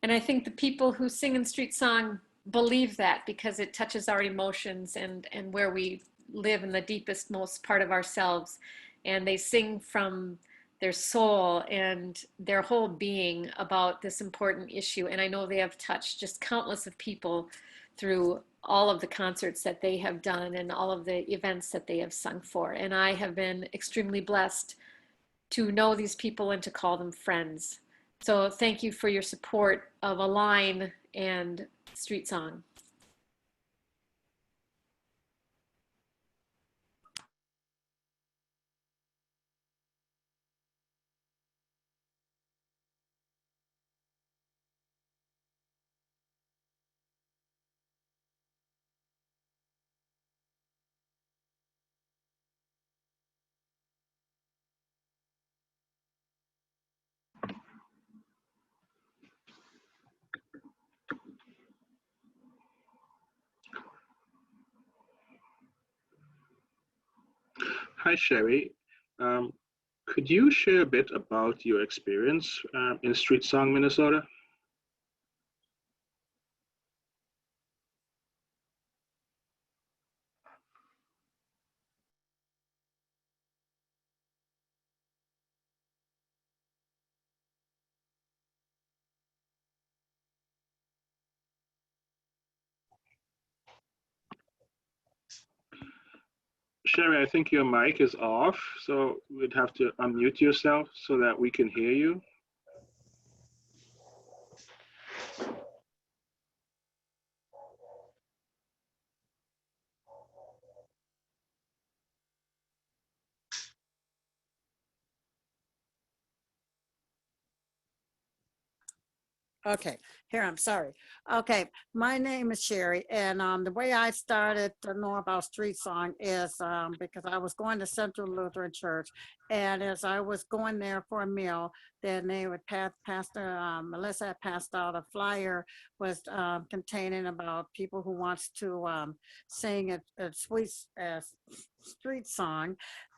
And I think the people who sing in Street Song believe that, because it touches our emotions and where we live in the deepest, most part of ourselves. And they sing from their soul and their whole being about this important issue. And I know they have touched just countless of people through all of the concerts that they have done and all of the events that they have sung for. And I have been extremely blessed to know these people and to call them friends. So thank you for your support of Align and Street Song. Hi, Sherry. Could you share a bit about your experience in Street Song, Minnesota? Sherry, I think your mic is off, so we'd have to unmute yourself so that we can hear you. Okay, here, I'm sorry. Okay, my name is Sherry, and the way I started to know about Street Song is because I was going to Central Lutheran Church, and as I was going there for a meal, then they would Pastor Melissa had passed out a flyer was containing about people who wants to sing a street song,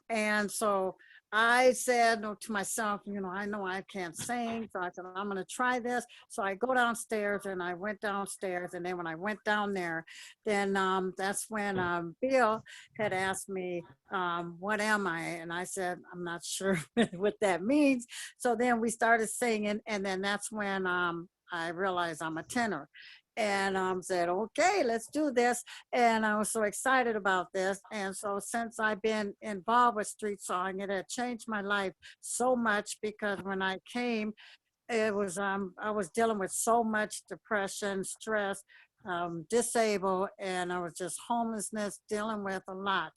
and so I said to myself, I know I can't sing. So I said, I'm going to try this. So I go downstairs, and I went downstairs. And then when I went down there, then that's when Bill had asked me, what am I? And I said, I'm not sure what that means. So then we started singing. And then that's when I realized I'm a tenor. And said, okay, let's do this. And I was so excited about this. And so since I've been involved with Street Song, it had changed my life so much, because when I came, it was I was dealing with so much depression, stress, disabled, and I was just homelessness, dealing with a lot.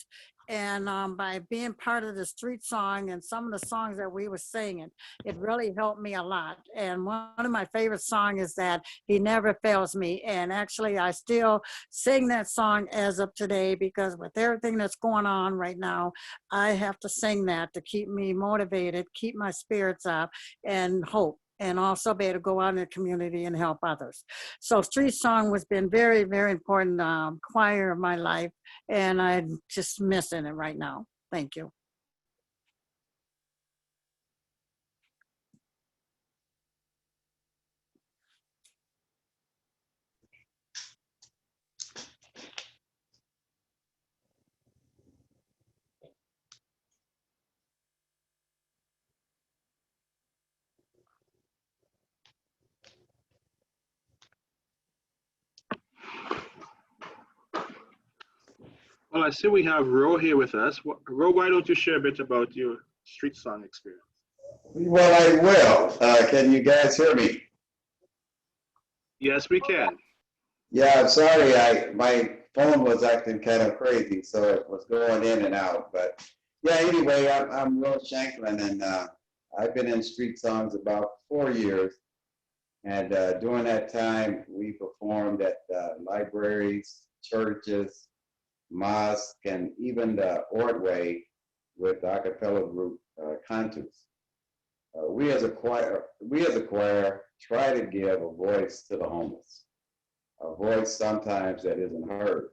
And by being part of the Street Song and some of the songs that we were singing, it really helped me a lot. And one of my favorite songs is that He Never Fails Me. And actually, I still sing that song as of today, because with everything that's going on right now, I have to sing that to keep me motivated, keep my spirits up, and hope. and also be able to go out in the community and help others. So street song has been very, very important choir of my life, and I'm just missing it right now. Thank you. Well, I see we have Ro here with us. Ro, why don't you share a bit about your street song experience? Well, I will. Can you guys hear me? Yes, we can. Yeah, I'm sorry. My phone was acting kind of crazy, so it was going in and out. But yeah, anyway, I'm Will Shanklin, and I've been in street songs about 4 years. And during that time, we performed at libraries, churches, mosques, and even the Ordway with the a cappella group Cantus. We as a choir try to give a voice to the homeless, a voice sometimes that isn't heard.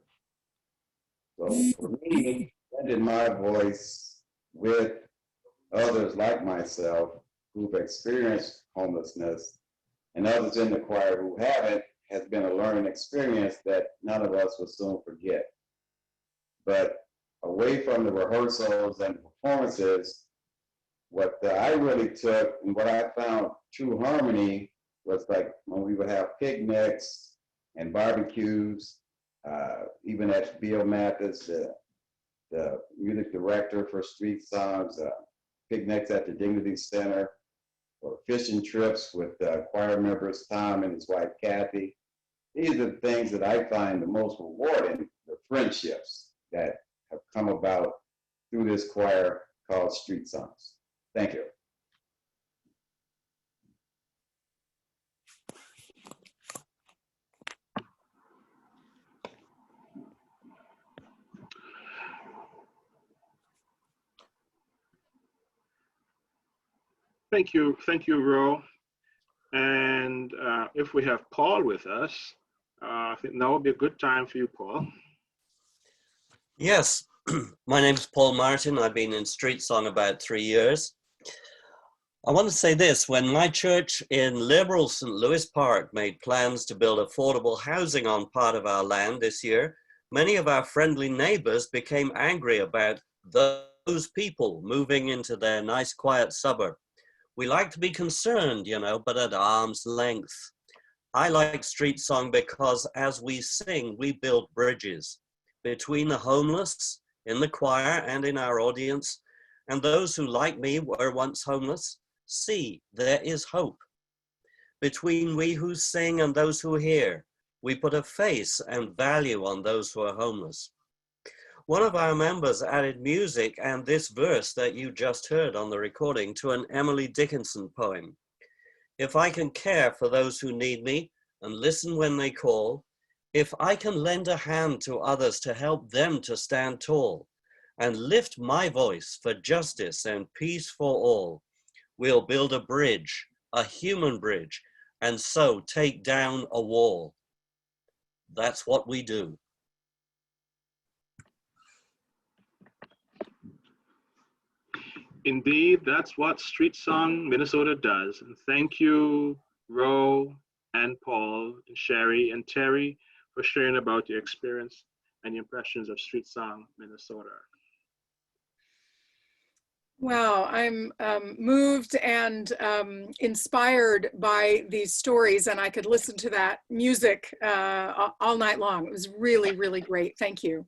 So for me, blending my voice with others like myself who've experienced homelessness and others in the choir who haven't has been a learning experience that none of us will soon forget. But away from the rehearsals and performances, what I really took and what I found true harmony was like when we would have picnics and barbecues, even at Bill Mathis, the music director for street songs, picnics at the Dignity Center, or fishing trips with choir members Tom and his wife Kathy. These are the things that I find the most rewarding, the friendships that have come about through this choir called Street Songs. Thank you. Thank you, Ro. And if we have Paul with us, I think now would be a good time for you, Paul. Yes, my name's Paul Martin. I've been in street song about 3 years. I want to say this: when my church in liberal St. Louis Park made plans to build affordable housing on part of our land this year, many of our friendly neighbors became angry about those people moving into their nice quiet suburb. We like to be concerned, you know, but at arm's length. I like street song because as we sing, we build bridges between the homeless in the choir and in our audience, and those who, like me, were once homeless. See, there is hope. Between we who sing and those who hear, we put a face and value on those who are homeless. One of our members added music and this verse that you just heard on the recording to an Emily Dickinson poem. If I can care for those who need me and listen when they call, if I can lend a hand to others to help them to stand tall and lift my voice for justice and peace for all, we'll build a bridge, a human bridge, and so take down a wall. That's what we do. Indeed, that's what Street Song Minnesota does. And thank you, Ro and Paul and Sherry and Terry for sharing about your experience and your impressions of Street Song Minnesota. Wow, I'm moved and inspired by these stories, and I could listen to that music all night long. It was really, really great. Thank you.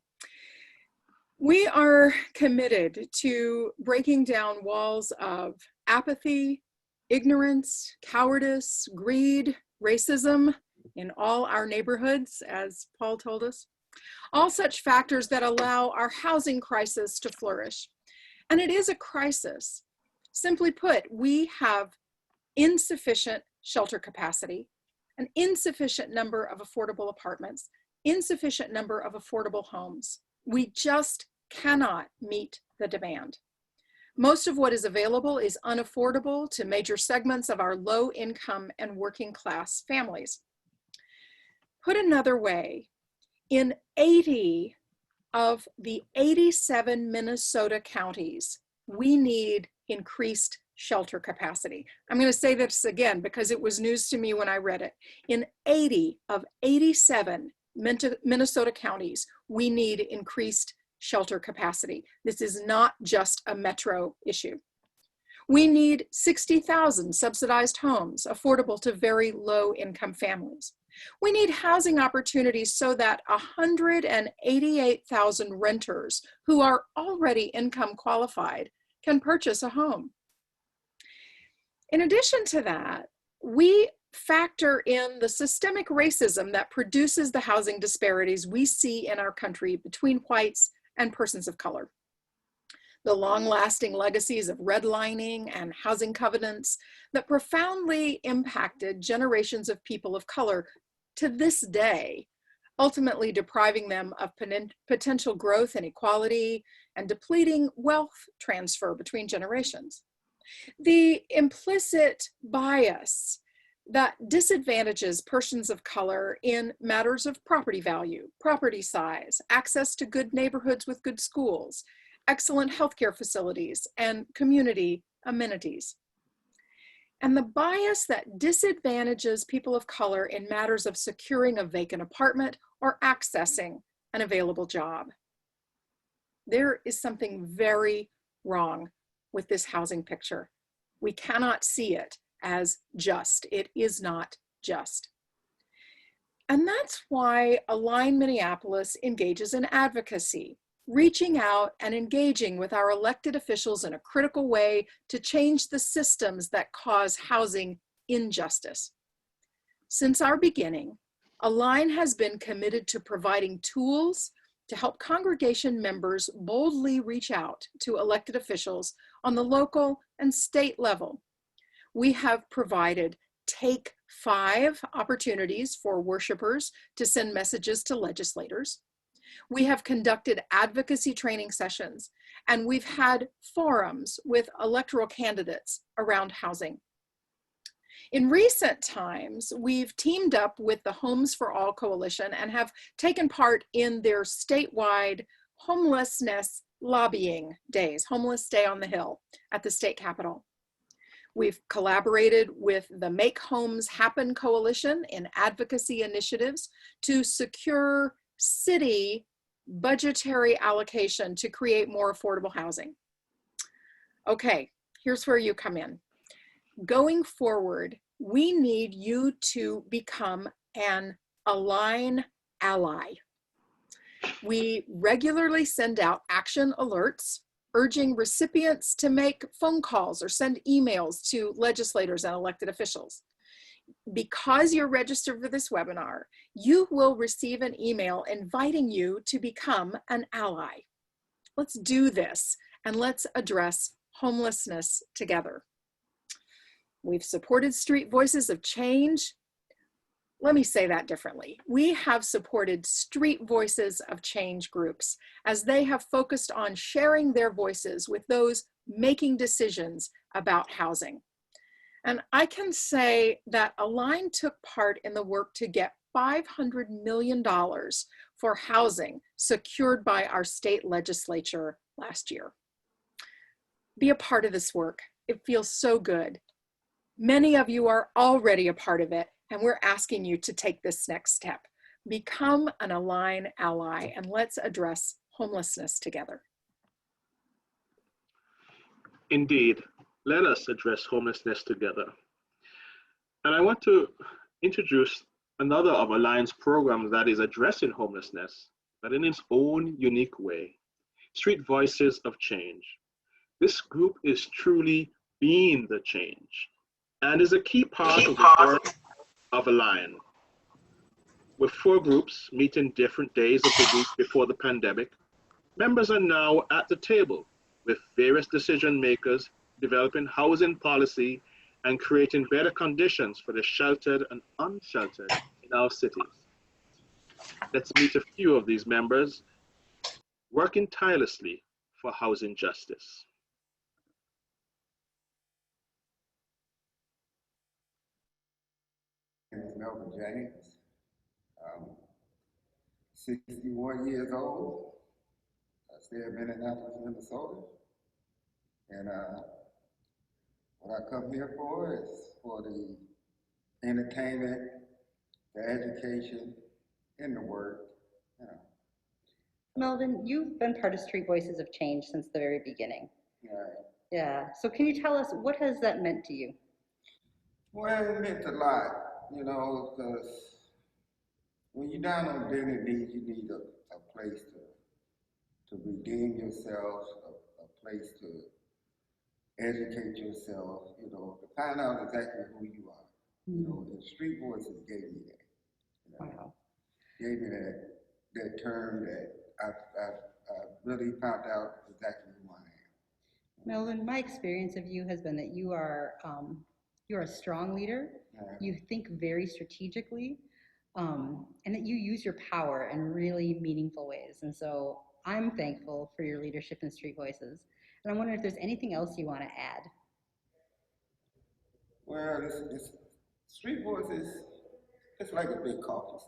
We are committed to breaking down walls of apathy, ignorance, cowardice, greed, racism in all our neighborhoods, as Paul told us. All such factors that allow our housing crisis to flourish. And it is a crisis. Simply put, we have insufficient shelter capacity, an insufficient number of affordable apartments, insufficient number of affordable homes. We just cannot meet the demand. Most of what is available is unaffordable to major segments of our low income and working class families. Put another way, in 80 of the 87 Minnesota counties, we need increased shelter capacity. I'm going to say this again because it was news to me when I read it. In 80 of 87 Minnesota counties, we need increased shelter capacity. This is not just a metro issue. We need 60,000 subsidized homes affordable to very low income families. We need housing opportunities so that 188,000 renters who are already income qualified can purchase a home. In addition to that, we factor in the systemic racism that produces the housing disparities we see in our country between whites and persons of color. The long-lasting legacies of redlining and housing covenants that profoundly impacted generations of people of color to this day, ultimately depriving them of potential growth and equality and depleting wealth transfer between generations. The implicit bias that disadvantages persons of color in matters of property value, property size, access to good neighborhoods with good schools, excellent healthcare facilities, and community amenities. And the bias that disadvantages people of color in matters of securing a vacant apartment or accessing an available job. There is something very wrong with this housing picture. We cannot see it as just. It is not just. And that's why Align Minneapolis engages in advocacy, reaching out and engaging with our elected officials in a critical way to change the systems that cause housing injustice. Since our beginning, Align has been committed to providing tools to help congregation members boldly reach out to elected officials on the local and state level. We have provided Take 5 opportunities for worshipers to send messages to legislators. We have conducted advocacy training sessions, and we've had forums with electoral candidates around housing. In recent times, we've teamed up with the Homes for All Coalition and have taken part in their statewide homelessness lobbying days, Homeless Day on the Hill at the state capitol. We've collaborated with the Make Homes Happen Coalition in advocacy initiatives to secure city budgetary allocation to create more affordable housing. Okay, here's where you come in. Going forward, we need you to become an Align ally. We regularly send out action alerts urging recipients to make phone calls or send emails to legislators and elected officials. Because you're registered for this webinar, you will receive an email inviting you to become an ally. Let's do this and let's address homelessness together. We've supported Street Voices of Change. Let me say that differently. We have supported Street Voices of Change groups as they have focused on sharing their voices with those making decisions about housing. And I can say that Align took part in the work to get $500 million for housing secured by our state legislature last year. Be a part of this work. It feels so good. Many of you are already a part of it, and we're asking you to take this next step. Become an Align ally, and let's address homelessness together. Indeed, let us address homelessness together. And I want to introduce another of Align's programs that is addressing homelessness, but in its own unique way, Street Voices of Change. This group is truly being the change and is a key part of the work of Align. With 4 groups meeting different days of the week before the pandemic, members are now at the table with various decision makers developing housing policy and creating better conditions for the sheltered and unsheltered in our cities. Let's meet a few of these members working tirelessly for housing justice. name is Melvin James. I'm 61 years old. I stay in Minneapolis, Minnesota. And what I come here for is for the entertainment, the education, and the work. You know. Melvin, you've been part of Street Voices of Change since the very beginning. Right. Yeah. So can you tell us, what has that meant to you? Well, it meant a lot, you know, because when you're down on daily needs, you need a place to redeem yourself, a place to educate yourself, you know, to find out exactly who you are. You know, and Street Voices gave me that. You know, wow. Gave me that term that I really found out exactly who I am. Melvin, my experience of you has been that you're a strong leader. You think very strategically, and that you use your power in really meaningful ways. And so I'm thankful for your leadership in Street Voices. And I'm wondering if there's anything else you want to add. Well, this Street Voices, it's like a big coffee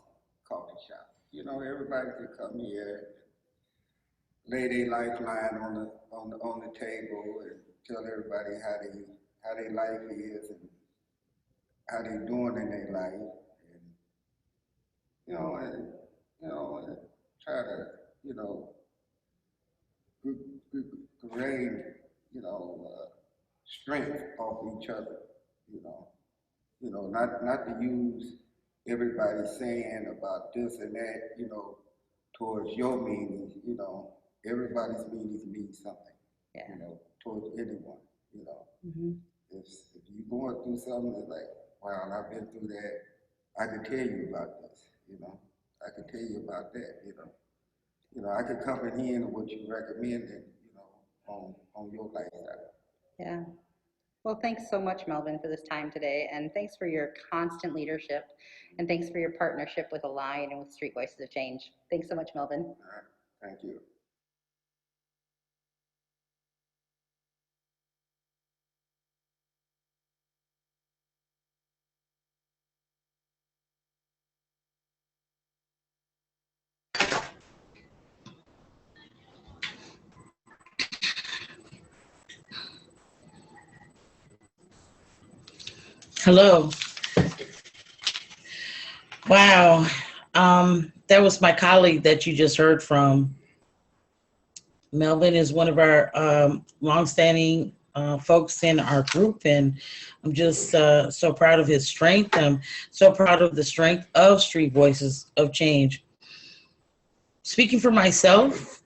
shop. You know, everybody can come here, lay their lifeline on the table, and tell everybody how their life is and how they doing in their life, and and try to gain strength off each other. Not to use everybody saying about this and that, towards your meanings. Everybody's meanings mean something. Yeah. Towards anyone. Mm-hmm. If you're going through something, it's like, wow, I've been through that. I can tell you about this. I can tell you about that. I can comprehend what you recommended, on your lifestyle. Yeah. Well, thanks so much, Melvin, for this time today, and thanks for your constant leadership, and thanks for your partnership with Align and with Street Voices of Change. Thanks so much, Melvin. All right. Thank you. Hello. Wow. That was my colleague that you just heard from. Melvin is one of our longstanding folks in our group, and I'm just so proud of his strength. I'm so proud of the strength of Street Voices of Change. Speaking for myself,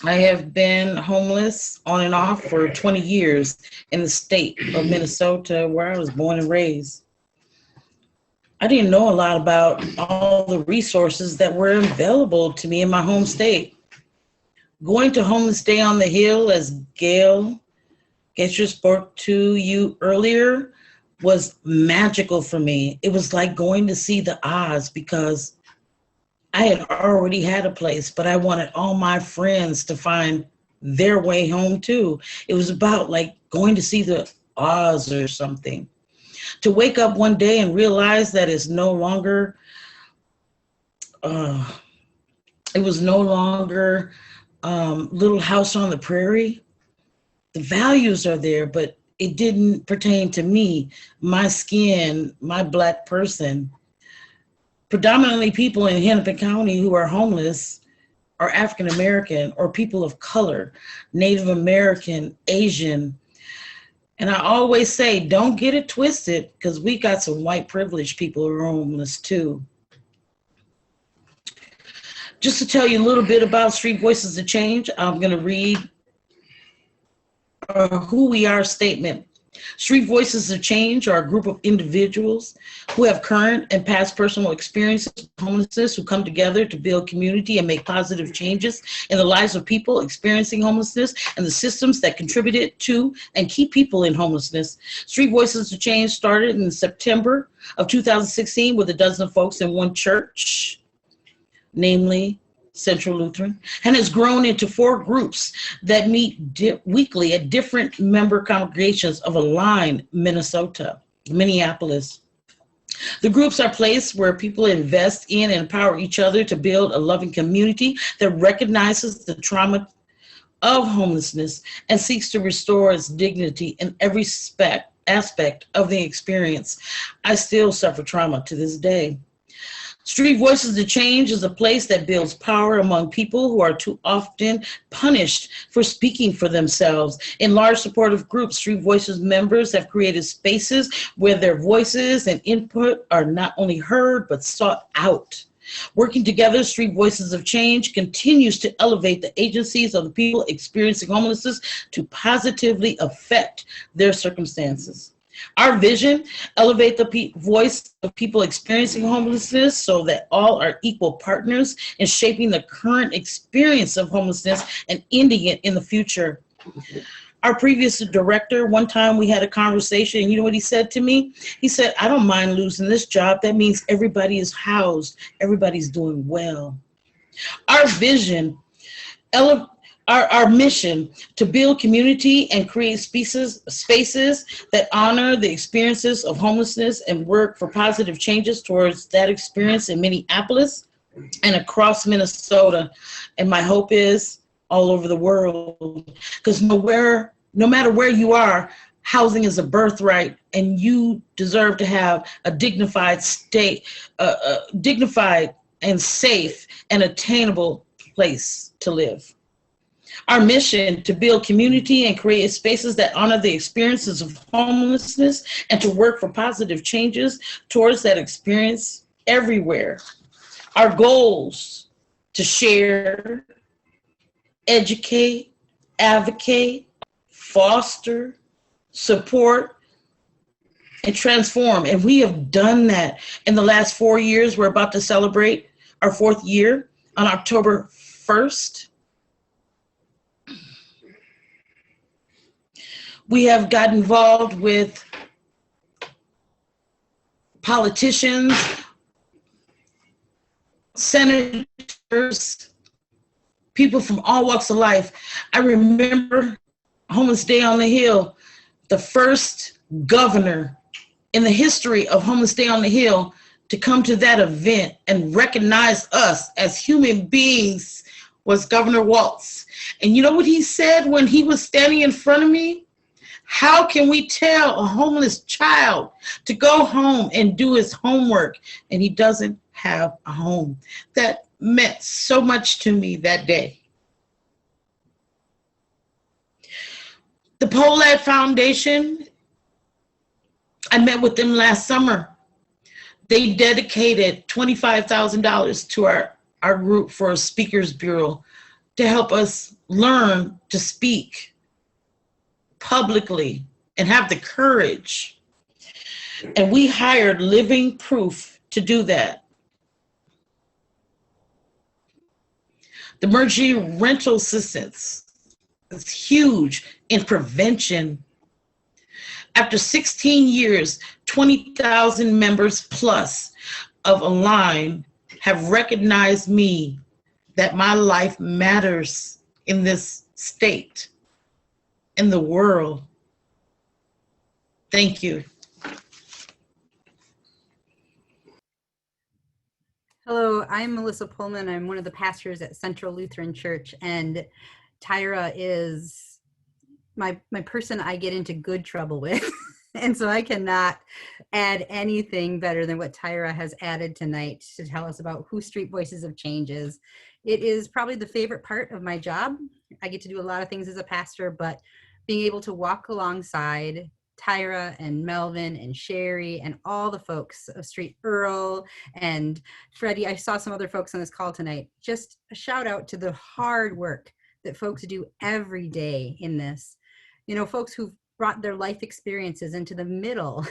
I have been homeless on and off for 20 years in the state of Minnesota, where I was born and raised. I didn't know a lot about all the resources that were available to me in my home state. Going to Homeless Day on the Hill, as Gail Getcher spoke to you earlier, was magical for me. It was like going to see the Oz, because I had already had a place, but I wanted all my friends to find their way home too. It was about like going to see the Oz or something. To wake up one day and realize that it's no longer, it was no longer Little House on the Prairie. The values are there, but it didn't pertain to me, my skin, my Black person. Predominantly people in Hennepin County who are homeless are African American or people of color, Native American, Asian. And I always say, don't get it twisted, because we got some white privileged people who are homeless too. Just to tell you a little bit about Street Voices of Change, I'm going to read who we are statement. Street Voices of Change are a group of individuals who have current and past personal experiences with homelessness, who come together to build community and make positive changes in the lives of people experiencing homelessness and the systems that contributed to and keep people in homelessness. Street Voices of Change started in September of 2016 with a dozen folks in one church, namely Central Lutheran, and has grown into 4 groups that meet weekly at different member congregations of Align, Minnesota, Minneapolis. The groups are places where people invest in and empower each other to build a loving community that recognizes the trauma of homelessness and seeks to restore its dignity in every aspect of the experience. I still suffer trauma to this day. Street Voices of Change is a place that builds power among people who are too often punished for speaking for themselves. In large supportive groups, Street Voices members have created spaces where their voices and input are not only heard, but sought out. Working together, Street Voices of Change continues to elevate the agencies of the people experiencing homelessness to positively affect their circumstances. Our vision, elevate the voice of people experiencing homelessness so that all are equal partners in shaping the current experience of homelessness and ending it in the future. Our previous director, one time we had a conversation, and you know what he said to me? He said, I don't mind losing this job. That means everybody is housed. Everybody's doing well. Our vision, our mission to build community and create spaces that honor the experiences of homelessness and work for positive changes towards that experience in Minneapolis and across Minnesota. And my hope is all over the world, because no matter where you are, housing is a birthright, and you deserve to have a dignified state, dignified and safe and attainable place to live. Our mission to build community and create spaces that honor the experiences of homelessness and to work for positive changes towards that experience everywhere. Our goals to share, educate, advocate, foster, support, and transform. And we have done that in the last 4 years. We're about to celebrate our 4th year on October 1st. We have got involved with politicians, senators, people from all walks of life. I remember Homeless Day on the Hill, the first governor in the history of Homeless Day on the Hill to come to that event and recognize us as human beings was Governor Walz. And you know what he said when he was standing in front of me? How can we tell a homeless child to go home and do his homework and he doesn't have a home? That meant so much to me that day. The Polad Foundation, I met with them last summer. They dedicated $25,000 to our group for a speakers bureau to help us learn to speak publicly and have the courage. And we hired Living Proof to do that. The emergency rental assistance is huge in prevention. After 16 years, 20,000 members plus of Align have recognized me that my life matters in this state, in the world. Thank you. Hello, I'm Melissa Pullman. I'm one of the pastors at Central Lutheran Church, and Tyra is my person I get into good trouble with. And so I cannot add anything better than what Tyra has added tonight to tell us about who Street Voices of Change is. It is probably the favorite part of my job. I get to do a lot of things as a pastor, but being able to walk alongside Tyra and Melvin and Sherry and all the folks of Street, Earl and Freddie. I saw some other folks on this call tonight. Just a shout out to the hard work that folks do every day in this. You know, folks who've brought their life experiences into the middle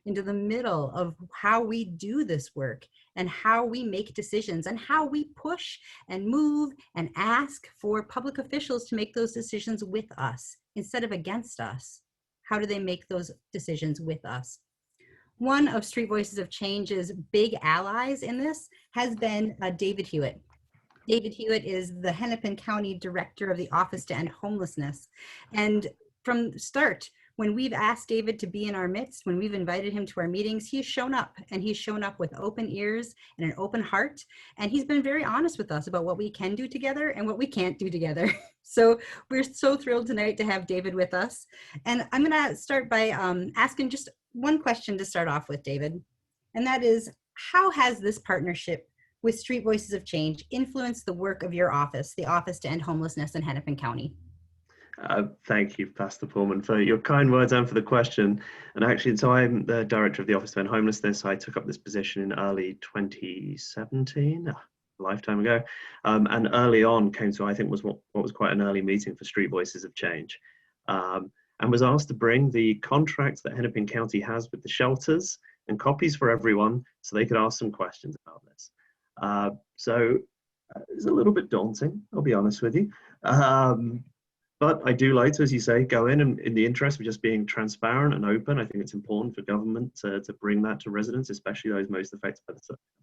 of how we do this work and how we make decisions and how we push and move and ask for public officials to make those decisions with us instead of against us. How do they make those decisions with us? One of Street Voices of Change's big allies in this has been David Hewitt. David Hewitt is the Hennepin County Director of the Office to End Homelessness. And from the start, When we've asked David to be in our midst, when we've invited him to our meetings, he's shown up, and he's shown up with open ears and an open heart. And he's been very honest with us about what we can do together and what we can't do together. So we're so thrilled tonight to have David with us. And I'm gonna start by asking just one question to start off with, David. And that is, how has this partnership with Street Voices of Change influenced the work of your office, the Office to End Homelessness in Hennepin County? Thank you, Pastor Pullman, for your kind words and for the question. And actually, so I'm the director of the Office to End Homelessness. I took up this position in early 2017, a lifetime ago. And early on came to, I think, was what was quite an early meeting for Street Voices of Change. And was asked to bring the contracts that Hennepin County has with the shelters and copies for everyone so they could ask some questions about this. So it's a little bit daunting, I'll be honest with you. But I do like to, as you say, go in the interest of just being transparent and open. I think it's important for government to bring that to residents, especially those most affected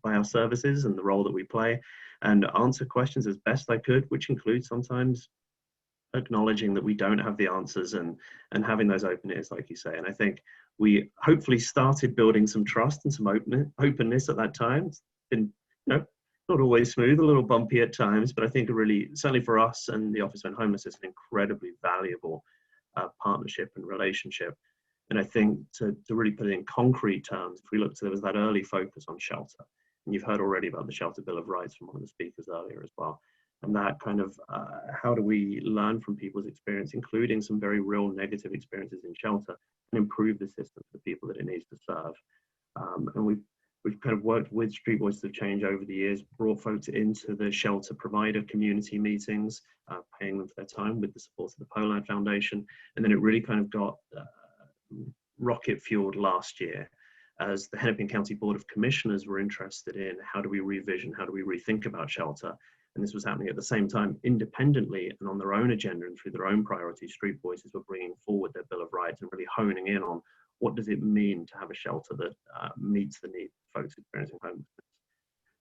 by our services and the role that we play, and answer questions as best I could, which includes sometimes acknowledging that we don't have the answers and having those open ears, like you say. And I think we hopefully started building some trust and some openness at that time. It's been, not always smooth, a little bumpy at times, but I think certainly for us and the Office to End Homelessness, an incredibly valuable partnership and relationship. And I think to really put it in concrete terms, if we look to, there was that early focus on shelter. And you've heard already about the Shelter Bill of Rights from one of the speakers earlier as well. And that kind of, how do we learn from people's experience, including some very real negative experiences in shelter, and improve the system for the people that it needs to serve. And we've kind of worked with Street Voices of Change over the years, brought folks into the shelter provider community meetings, paying them for their time with the support of the Pollard Foundation. And then it really kind of got rocket fueled last year as the Hennepin County Board of Commissioners were interested in how do we revision, how do we rethink about shelter? And this was happening at the same time, independently and on their own agenda and through their own priorities. Street Voices were bringing forward their Bill of Rights and really honing in on what does it mean to have a shelter that meets the needs of folks experiencing homelessness.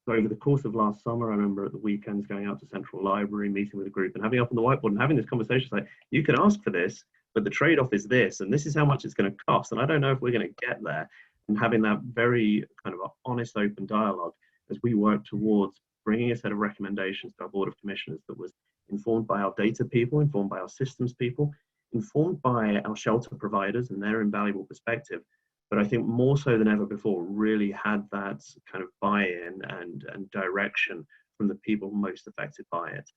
So over the course of last summer, I remember at the weekends going out to Central Library, meeting with a group and having up on the whiteboard and having this conversation like, you can ask for this, but the trade-off is this, and this is how much it's going to cost. And I don't know if we're going to get there. And having that very kind of honest, open dialogue as we work towards bringing a set of recommendations to our Board of Commissioners that was informed by our data people, informed by our systems people, informed by our shelter providers and their invaluable perspective, but I think more so than ever before, really had that kind of buy-in and direction from the people most affected by it.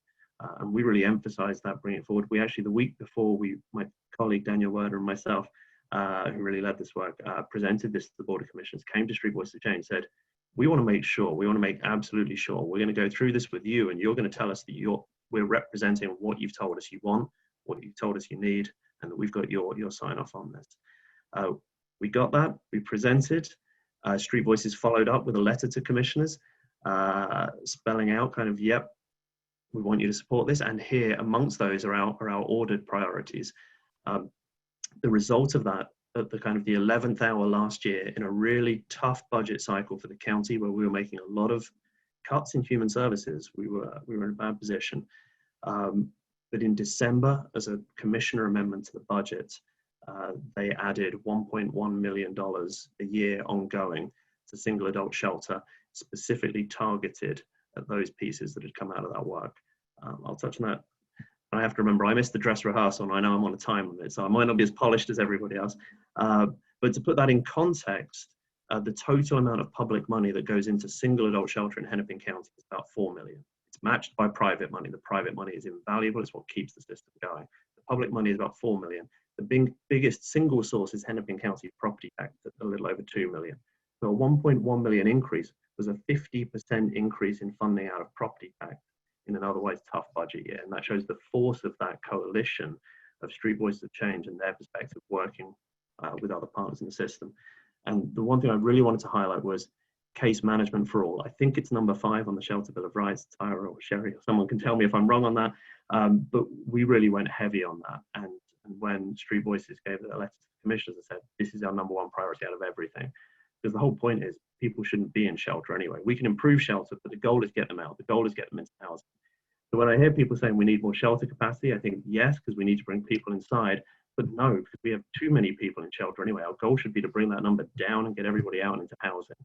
And we really emphasized that, bringing it forward. We actually, the week before, my colleague Daniel Werder and myself, who really led this work, presented this to the Board of Commissioners, came to Street Voices of Change, said, we want to make absolutely sure, we're going to go through this with you, and you're going to tell us that we're representing what you've told us you want, what you told us you need, and that we've got your sign off on this. We got that, we presented, Street Voices followed up with a letter to commissioners, spelling out kind of, yep, we want you to support this, and here amongst those are our ordered priorities. The result of that, at the kind of the 11th hour last year, in a really tough budget cycle for the county where we were making a lot of cuts in human services, we were in a bad position. But in December, as a commissioner amendment to the budget, they added $1.1 million a year ongoing to single adult shelter, specifically targeted at those pieces that had come out of that work. I'll touch on that. I have to remember, I missed the dress rehearsal, and I know I'm on a time limit, so I might not be as polished as everybody else. But to put that in context, the total amount of public money that goes into single adult shelter in Hennepin County is about $4 million. It's matched by private money. The private money is invaluable. It's what keeps the system going. The public money is about $4 million. The biggest single source is Hennepin County property tax at a little over $2 million. So a $1.1 million increase was a 50% increase in funding out of property tax in an otherwise tough budget year. And that shows the force of that coalition of Street Voices of Change and their perspective working with other partners in the system. And the one thing I really wanted to highlight was case management for all. I think it's number 5 on the Shelter Bill of Rights. Tyra or Sherry, or someone can tell me if I'm wrong on that. But we really went heavy on that. And when Street Voices gave their letter to the commissioners, I said, this is our number 1 priority out of everything. Because the whole point is people shouldn't be in shelter anyway. We can improve shelter, but the goal is get them out. The goal is get them into housing. So when I hear people saying we need more shelter capacity, I think yes, because we need to bring people inside, But no, because we have too many people in shelter anyway. Our goal should be to bring that number down and get everybody out into housing.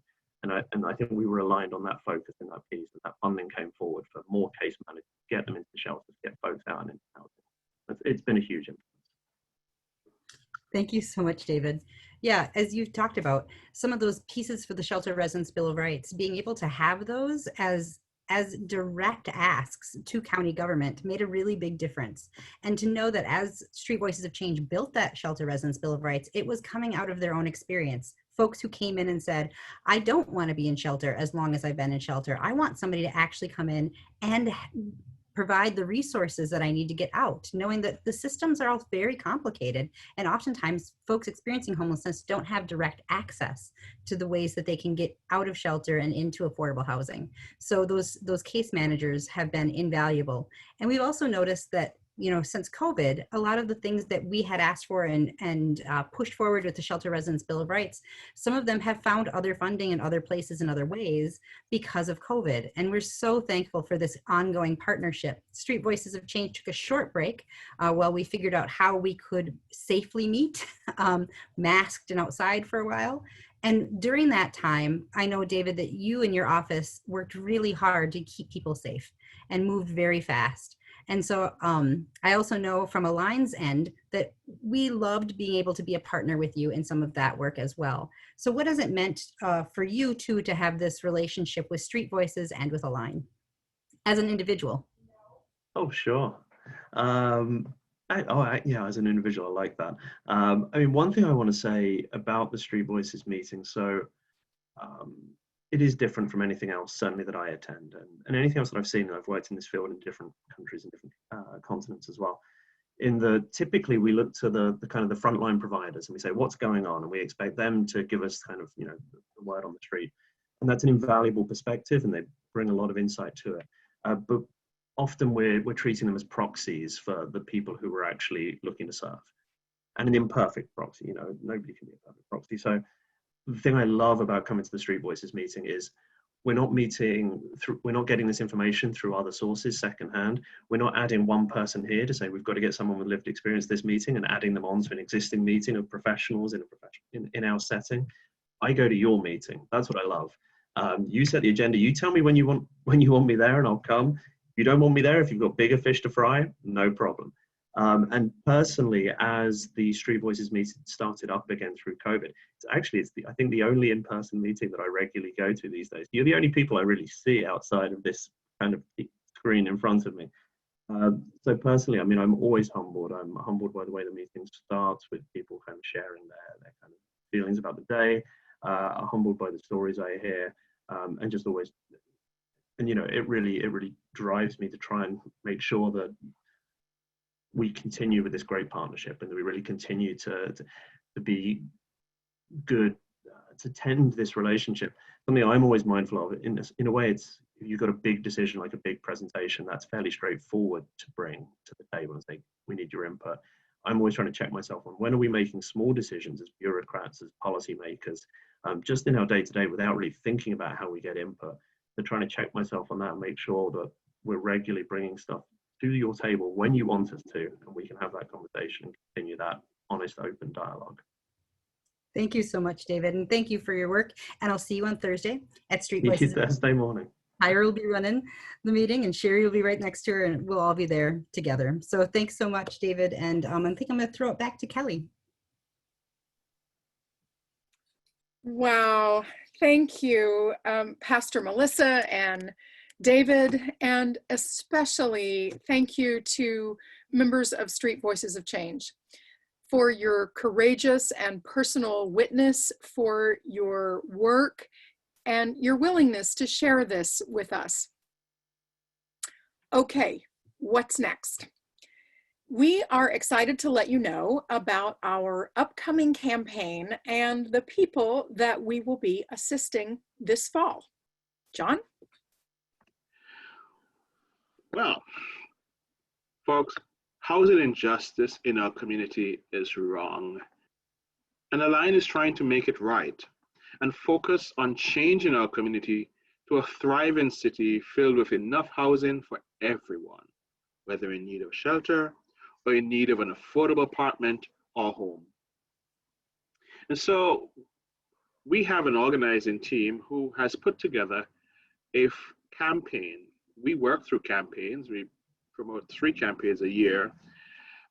And I think we were aligned on that focus in that piece, that funding came forward for more case managers, get them into shelters, get folks out and into housing. It's been a huge influence. Thank you so much, David. Yeah, as you've talked about, some of those pieces for the Shelter Residence Bill of Rights, being able to have those as direct asks to county government made a really big difference. And to know that as Street Voices of Change built that Shelter Residence Bill of Rights, it was coming out of their own experience. Folks who came in and said, I don't want to be in shelter as long as I've been in shelter. I want somebody to actually come in and provide the resources that I need to get out, knowing that the systems are all very complicated. And oftentimes folks experiencing homelessness don't have direct access to the ways that they can get out of shelter and into affordable housing. So those case managers have been invaluable. And we've also noticed that, you know, since COVID, a lot of the things that we had asked for and pushed forward with the Shelter Residence Bill of Rights, some of them have found other funding in other places in other ways because of COVID. And we're so thankful for this ongoing partnership. Street Voices of Change took a short break while we figured out how we could safely meet, masked and outside for a while. And during that time, I know, David, that you and your office worked really hard to keep people safe and moved very fast. And so I also know from Align's end that we loved being able to be a partner with you in some of that work as well. So what has it meant for you two to have this relationship with Street Voices and with Align as an individual? Oh, sure. Yeah, as an individual, I like that. I mean, one thing I want to say about the Street Voices meeting, so it is different from anything else, certainly that I attend, and anything else that I've seen. I've worked in this field in different countries and different continents as well. Typically we look to the kind of the frontline providers and we say, what's going on? And we expect them to give us kind of, you know, the word on the street. And that's an invaluable perspective and they bring a lot of insight to it. But often we're treating them as proxies for the people who we're actually looking to serve. And an imperfect proxy, you know, nobody can be a perfect proxy. So the thing I love about coming to the Street Voices meeting is we're not getting this information through other sources secondhand. We're not adding one person here to say we've got to get someone with lived experience this meeting and adding them on to an existing meeting of professionals in our setting. I go to your meeting. That's what I love. You set the agenda. You tell me when you want me there, and I'll come. If you don't want me there, if you've got bigger fish to fry, no problem. And personally, as the Street Voices meeting started up again through COVID, I think the only in-person meeting that I regularly go to these days. You're the only people I really see outside of this kind of screen in front of me. So personally, I mean, I'm always humbled. I'm humbled by the way the meeting starts with people kind of sharing their kind of feelings about the day. I'm humbled by the stories I hear, and just always, and you know, it really drives me to try and make sure that we continue with this great partnership and that we really continue to be good, to tend this relationship. Something I'm always mindful of, in a way, it's, if you've got a big decision, like a big presentation, that's fairly straightforward to bring to the table and say, we need your input. I'm always trying to check myself on when are we making small decisions as bureaucrats, as policymakers, just in our day-to-day without really thinking about how we get input. So trying to check myself on that and make sure that we're regularly bringing stuff to your table when you want us to, and we can have that conversation and continue that honest, open dialogue. Thank you so much, David, and thank you for your work. And I'll see you on Thursday at Street See you Voices. Thursday morning. Tyra will be running the meeting and Sherry will be right next to her and we'll all be there together. So thanks so much, David. And I think I'm going to throw it back to Kelly. Wow, thank you, Pastor Melissa and David, and especially thank you to members of Street Voices of Change for your courageous and personal witness, for your work, and your willingness to share this with us. Okay, what's next? We are excited to let you know about our upcoming campaign and the people that we will be assisting this fall. John? Well, folks, housing injustice in our community is wrong. And Align is trying to make it right and focus on changing our community to a thriving city filled with enough housing for everyone, whether in need of shelter or in need of an affordable apartment or home. And so we have an organizing team who has put together a campaign. We work through campaigns. We promote 3 campaigns a year.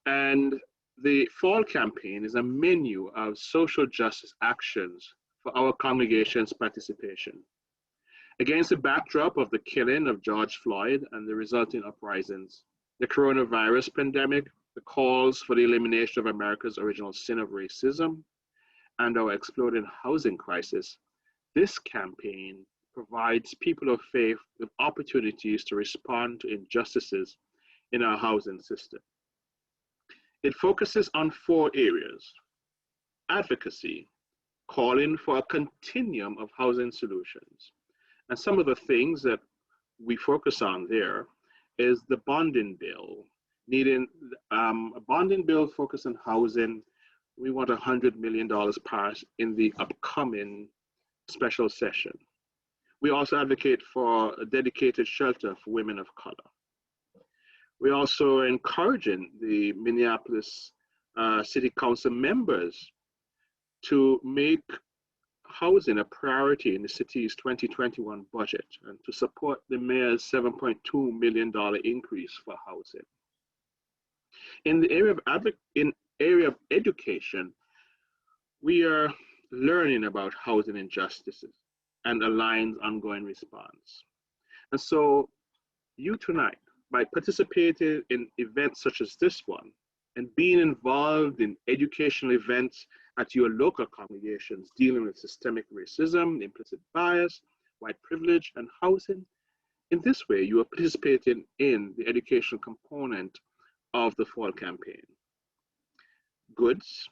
And the fall campaign is a menu of social justice actions for our congregation's participation. Against the backdrop of the killing of George Floyd and the resulting uprisings, the coronavirus pandemic, the calls for the elimination of America's original sin of racism, and our exploding housing crisis, this campaign provides people of faith with opportunities to respond to injustices in our housing system. It focuses on 4 areas: advocacy, calling for a continuum of housing solutions. And some of the things that we focus on there is the bonding bill, needing a bonding bill focused on housing. We want $100 million passed in the upcoming special session. We also advocate for a dedicated shelter for women of color. We're also encouraging the Minneapolis City Council members to make housing a priority in the city's 2021 budget and to support the mayor's $7.2 million increase for housing. In the area of education, we are learning about housing injustices and Align's ongoing response. And so you tonight, by participating in events such as this one and being involved in educational events at your local congregations dealing with systemic racism, implicit bias, white privilege, and housing, in this way, you are participating in the educational component of the fall campaign. Goods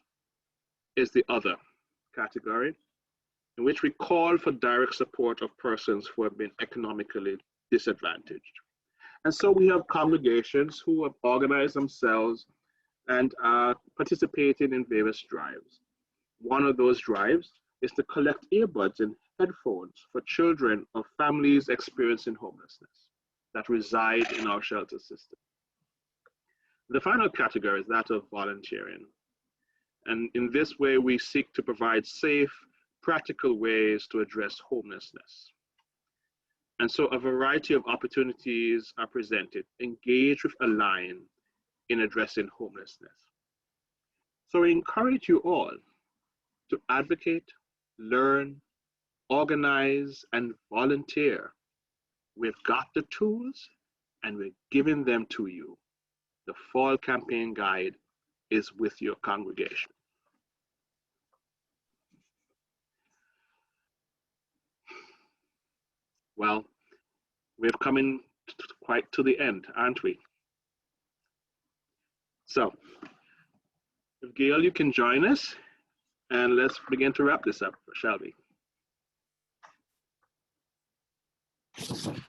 is the other category in which we call for direct support of persons who have been economically disadvantaged. And so we have congregations who have organized themselves and are participating in various drives. One of those drives is to collect earbuds and headphones for children of families experiencing homelessness that reside in our shelter system. The final category is that of volunteering. And in this way, we seek to provide safe, practical ways to address homelessness. And so a variety of opportunities are presented. Engage with Align in addressing homelessness. So we encourage you all to advocate, learn, organize, and volunteer. We've got the tools and we're giving them to you. The fall campaign guide is with your congregation. Well, we're coming quite to the end, aren't we? So, if Gail, you can join us, and let's begin to wrap this up, shall we?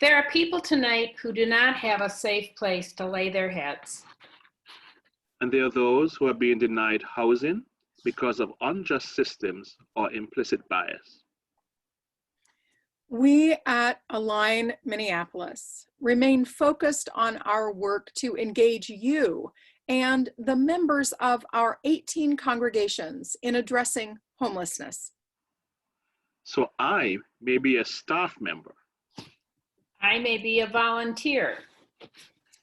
There are people tonight who do not have a safe place to lay their heads. And there are those who are being denied housing because of unjust systems or implicit bias. We at Align Minneapolis remain focused on our work to engage you and the members of our 18 congregations in addressing homelessness. So I may be a staff member. I may be a volunteer.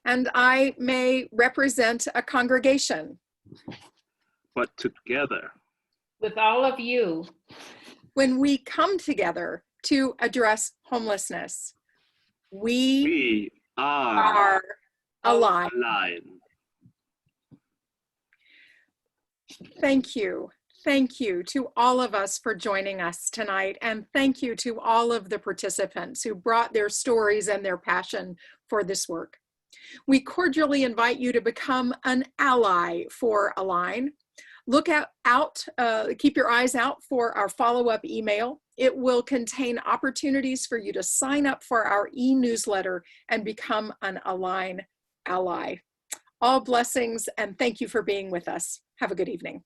And I may represent a congregation. But together, with all of you, when we come together to address homelessness, we are Align. Thank you. Thank you to all of us for joining us tonight, and thank you to all of the participants who brought their stories and their passion for this work. We cordially invite you to become an ally for Align. Look keep your eyes out for our follow-up email. It will contain opportunities for you to sign up for our e-newsletter and become an Align ally. All blessings, and thank you for being with us. Have a good evening.